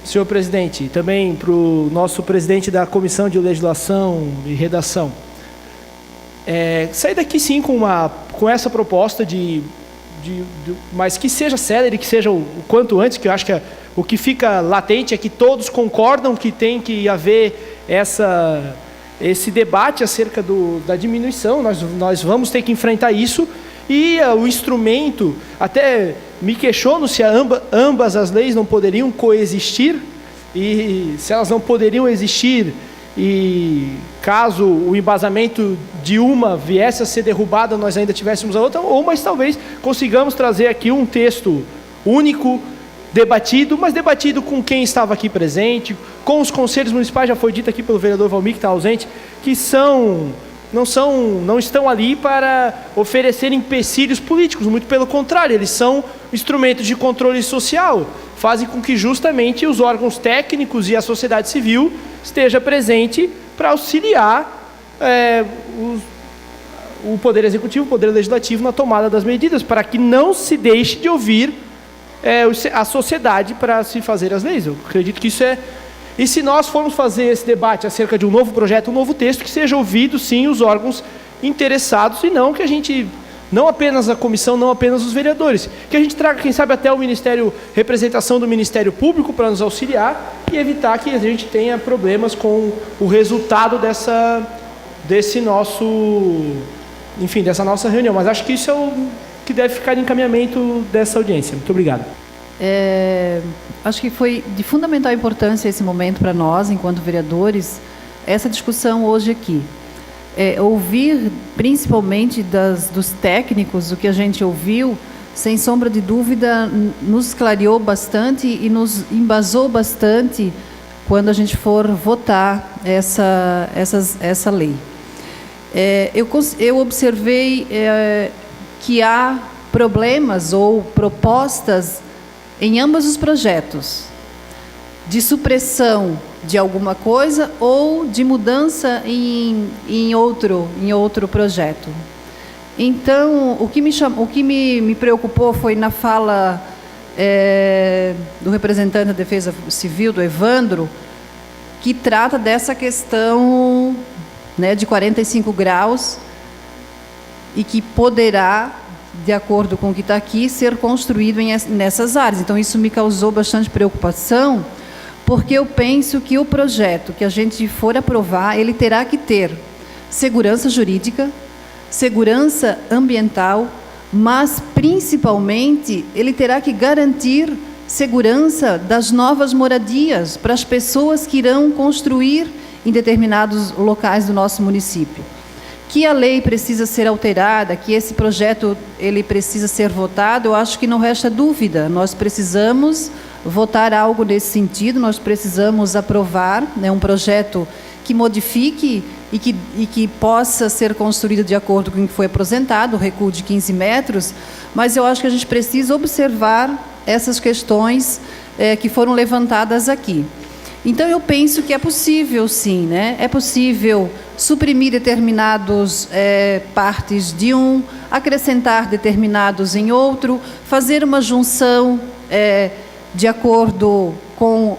Senhor presidente, também para o nosso presidente da Comissão de Legislação e Redação, sair daqui sim com essa proposta mas que seja célere, que seja o quanto antes, que eu acho que o que fica latente é que todos concordam que tem que haver esse debate acerca da diminuição. Nós vamos ter que enfrentar isso. E o instrumento, até me questiono se ambas as leis não poderiam coexistir, e se elas não poderiam existir, e caso o embasamento de uma viesse a ser derrubada, nós ainda tivéssemos a outra, mas talvez consigamos trazer aqui um texto único, debatido, mas debatido com quem estava aqui presente, com os conselhos municipais, já foi dito aqui pelo vereador Valmir, que está ausente, que não estão ali para oferecer empecilhos políticos, muito pelo contrário, eles são instrumentos de controle social, fazem com que justamente os órgãos técnicos e a sociedade civil esteja presente para auxiliar o Poder Executivo, o Poder Legislativo na tomada das medidas, para que não se deixe de ouvir a sociedade para se fazer as leis. Eu acredito que isso é... E se nós formos fazer esse debate acerca de um novo projeto, um novo texto, que seja ouvido, sim, os órgãos interessados, e não que a gente, não apenas a comissão, não apenas os vereadores, que a gente traga, quem sabe, até o Ministério, representação do Ministério Público para nos auxiliar e evitar que a gente tenha problemas com o resultado dessa nossa reunião. Mas acho que isso é o que deve ficar em encaminhamento dessa audiência. Muito obrigado. Acho que foi de fundamental importância esse momento para nós, enquanto vereadores, essa discussão hoje aqui. Ouvir, principalmente dos técnicos, o que a gente ouviu, sem sombra de dúvida, nos clareou bastante e nos embasou bastante quando a gente for votar essa lei. Eu observei que há problemas ou propostas em ambos os projetos, de supressão de alguma coisa ou de mudança em outro projeto. Então, o que me preocupou foi na fala do representante da Defesa Civil, do Evandro, que trata dessa questão, né, de 45 graus e que poderá, de acordo com o que está aqui, ser construído nessas áreas. Então, isso me causou bastante preocupação, porque eu penso que o projeto que a gente for aprovar, ele terá que ter segurança jurídica, segurança ambiental, mas, principalmente, ele terá que garantir segurança das novas moradias para as pessoas que irão construir em determinados locais do nosso município. Que a lei precisa ser alterada, que esse projeto ele precisa ser votado, eu acho que não resta dúvida. Nós precisamos votar algo nesse sentido, nós precisamos aprovar, né, um projeto que modifique e que possa ser construído de acordo com o que foi apresentado, o recuo de 15 metros, mas eu acho que a gente precisa observar essas questões que foram levantadas aqui. Então, eu penso que é possível, sim, né? É possível suprimir determinados partes de um, acrescentar determinados em outro, fazer uma junção de acordo com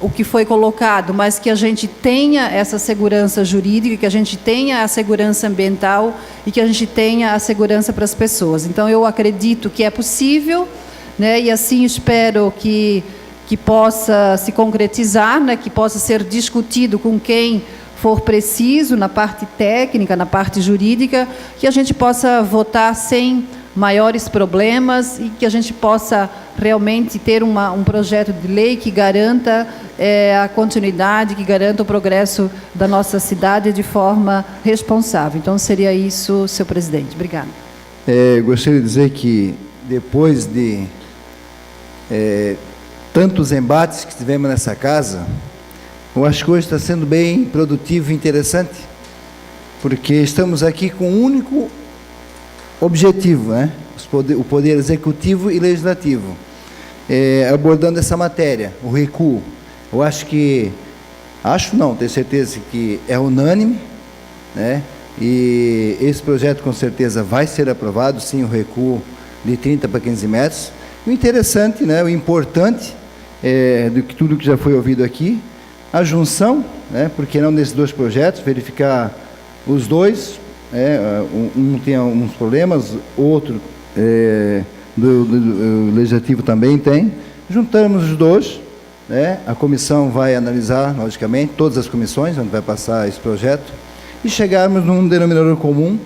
o que foi colocado, mas que a gente tenha essa segurança jurídica, que a gente tenha a segurança ambiental e que a gente tenha a segurança para as pessoas. Então, eu acredito que é possível, né? E assim espero que possa se concretizar, né, que possa ser discutido com quem for preciso, na parte técnica, na parte jurídica, que a gente possa votar sem maiores problemas e que a gente possa realmente ter um projeto de lei que garanta a continuidade, que garanta o progresso da nossa cidade de forma responsável. Então, seria isso, senhor presidente. Obrigada. Gostaria de dizer que, depois de tantos embates que tivemos nessa casa, eu acho que hoje está sendo bem produtivo e interessante, porque estamos aqui com um único objetivo, né? O Poder Executivo e Legislativo, abordando essa matéria, o recuo. Eu acho que, tenho certeza que é unânime, né? E esse projeto com certeza vai ser aprovado, sim, o recuo de 30 para 15 metros. O interessante, né, o importante, do que tudo que já foi ouvido aqui, a junção, né, porque não desses dois projetos, verificar os dois, um tem alguns problemas, outro do Legislativo também tem, juntamos os dois, né, a comissão vai analisar, logicamente, todas as comissões onde vai passar esse projeto, e chegarmos num denominador comum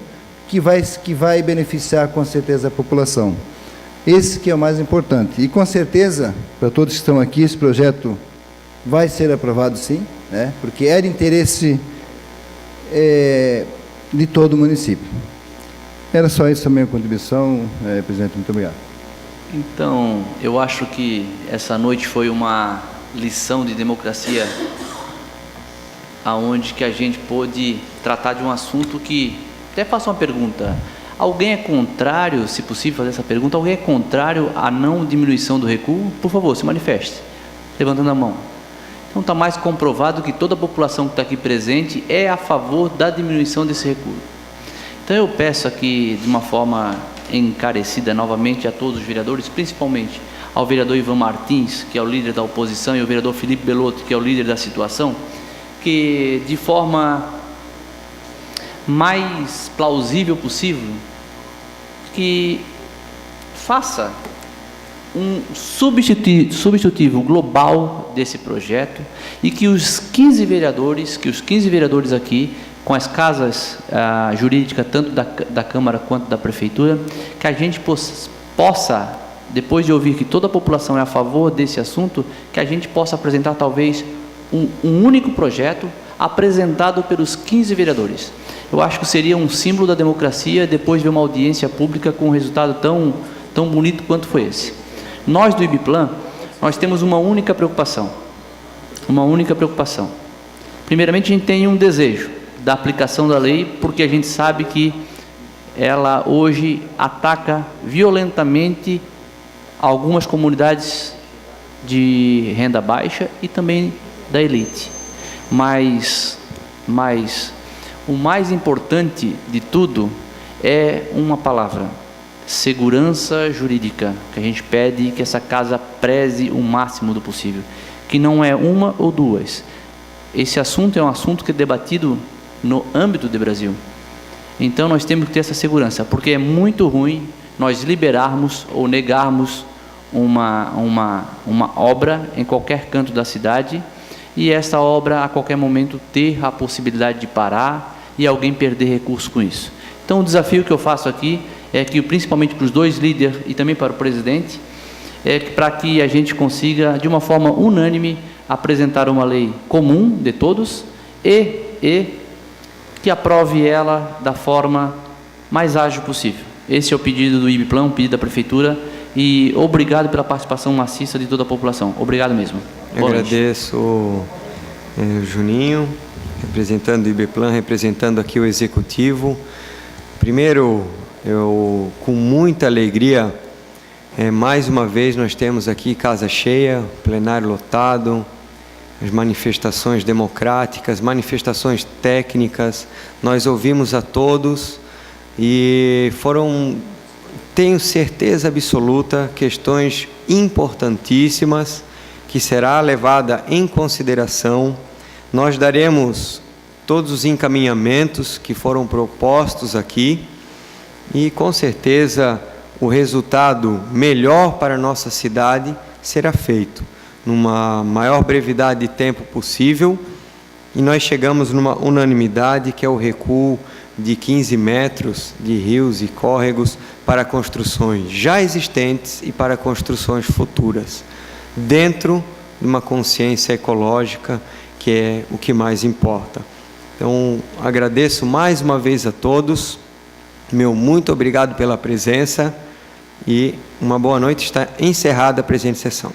que vai beneficiar com certeza a população. Esse que é o mais importante. E com certeza, para todos que estão aqui, esse projeto vai ser aprovado sim, né? Porque é de interesse de todo o município. Era só isso a minha contribuição, presidente. Muito obrigado. Então, eu acho que essa noite foi uma lição de democracia, aonde que a gente pôde tratar de um assunto que... Até faço uma pergunta. Alguém é contrário, se possível fazer essa pergunta, alguém é contrário à não diminuição do recuo? Por favor, se manifeste, levantando a mão. Então está mais comprovado que toda a população que está aqui presente é a favor da diminuição desse recuo. Então eu peço aqui, de uma forma encarecida novamente a todos os vereadores, principalmente ao vereador Ivan Martins, que é o líder da oposição, e ao vereador Felipe Belotto, que é o líder da situação, que de forma mais plausível possível, que faça um substitutivo global desse projeto e que os 15 vereadores aqui, com as casas jurídicas, tanto da Câmara quanto da Prefeitura, que a gente possa, depois de ouvir que toda a população é a favor desse assunto, que a gente possa apresentar talvez um único projeto apresentado pelos 15 vereadores. Eu acho que seria um símbolo da democracia depois de ver uma audiência pública com um resultado tão bonito quanto foi esse. Nós do IBPLAN, nós temos uma única preocupação. Primeiramente, a gente tem um desejo da aplicação da lei, porque a gente sabe que ela hoje ataca violentamente algumas comunidades de renda baixa e também da elite. Mas o mais importante de tudo é uma palavra: segurança jurídica, que a gente pede que essa casa preze o máximo do possível, que não é uma ou duas. Esse assunto é um assunto que é debatido no âmbito do Brasil. Então nós temos que ter essa segurança, porque é muito ruim nós liberarmos ou negarmos uma obra em qualquer canto da cidade e essa obra a qualquer momento ter a possibilidade de parar e alguém perder recurso com isso. Então o desafio que eu faço aqui é que, principalmente para os dois líderes e também para o presidente, é que para que a gente consiga, de uma forma unânime, apresentar uma lei comum de todos e que aprove ela da forma mais ágil possível. Esse é o pedido do IBPLAN, um pedido da Prefeitura, e obrigado pela participação maciça de toda a população. Obrigado mesmo. Eu agradeço, Juninho, representando o IBPLAN, representando aqui o Executivo. Primeiro, eu, com muita alegria, mais uma vez nós temos aqui casa cheia, plenário lotado, as manifestações democráticas, manifestações técnicas, nós ouvimos a todos e foram, tenho certeza absoluta, questões importantíssimas que será levada em consideração. Nós daremos todos os encaminhamentos que foram propostos aqui e, com certeza, o resultado melhor para a nossa cidade será feito numa maior brevidade de tempo possível, e nós chegamos numa unanimidade, que é o recuo de 15 metros de rios e córregos para construções já existentes e para construções futuras, dentro de uma consciência ecológica, que é o que mais importa. Então, agradeço mais uma vez a todos, meu muito obrigado pela presença e uma boa noite. Está encerrada a presente sessão.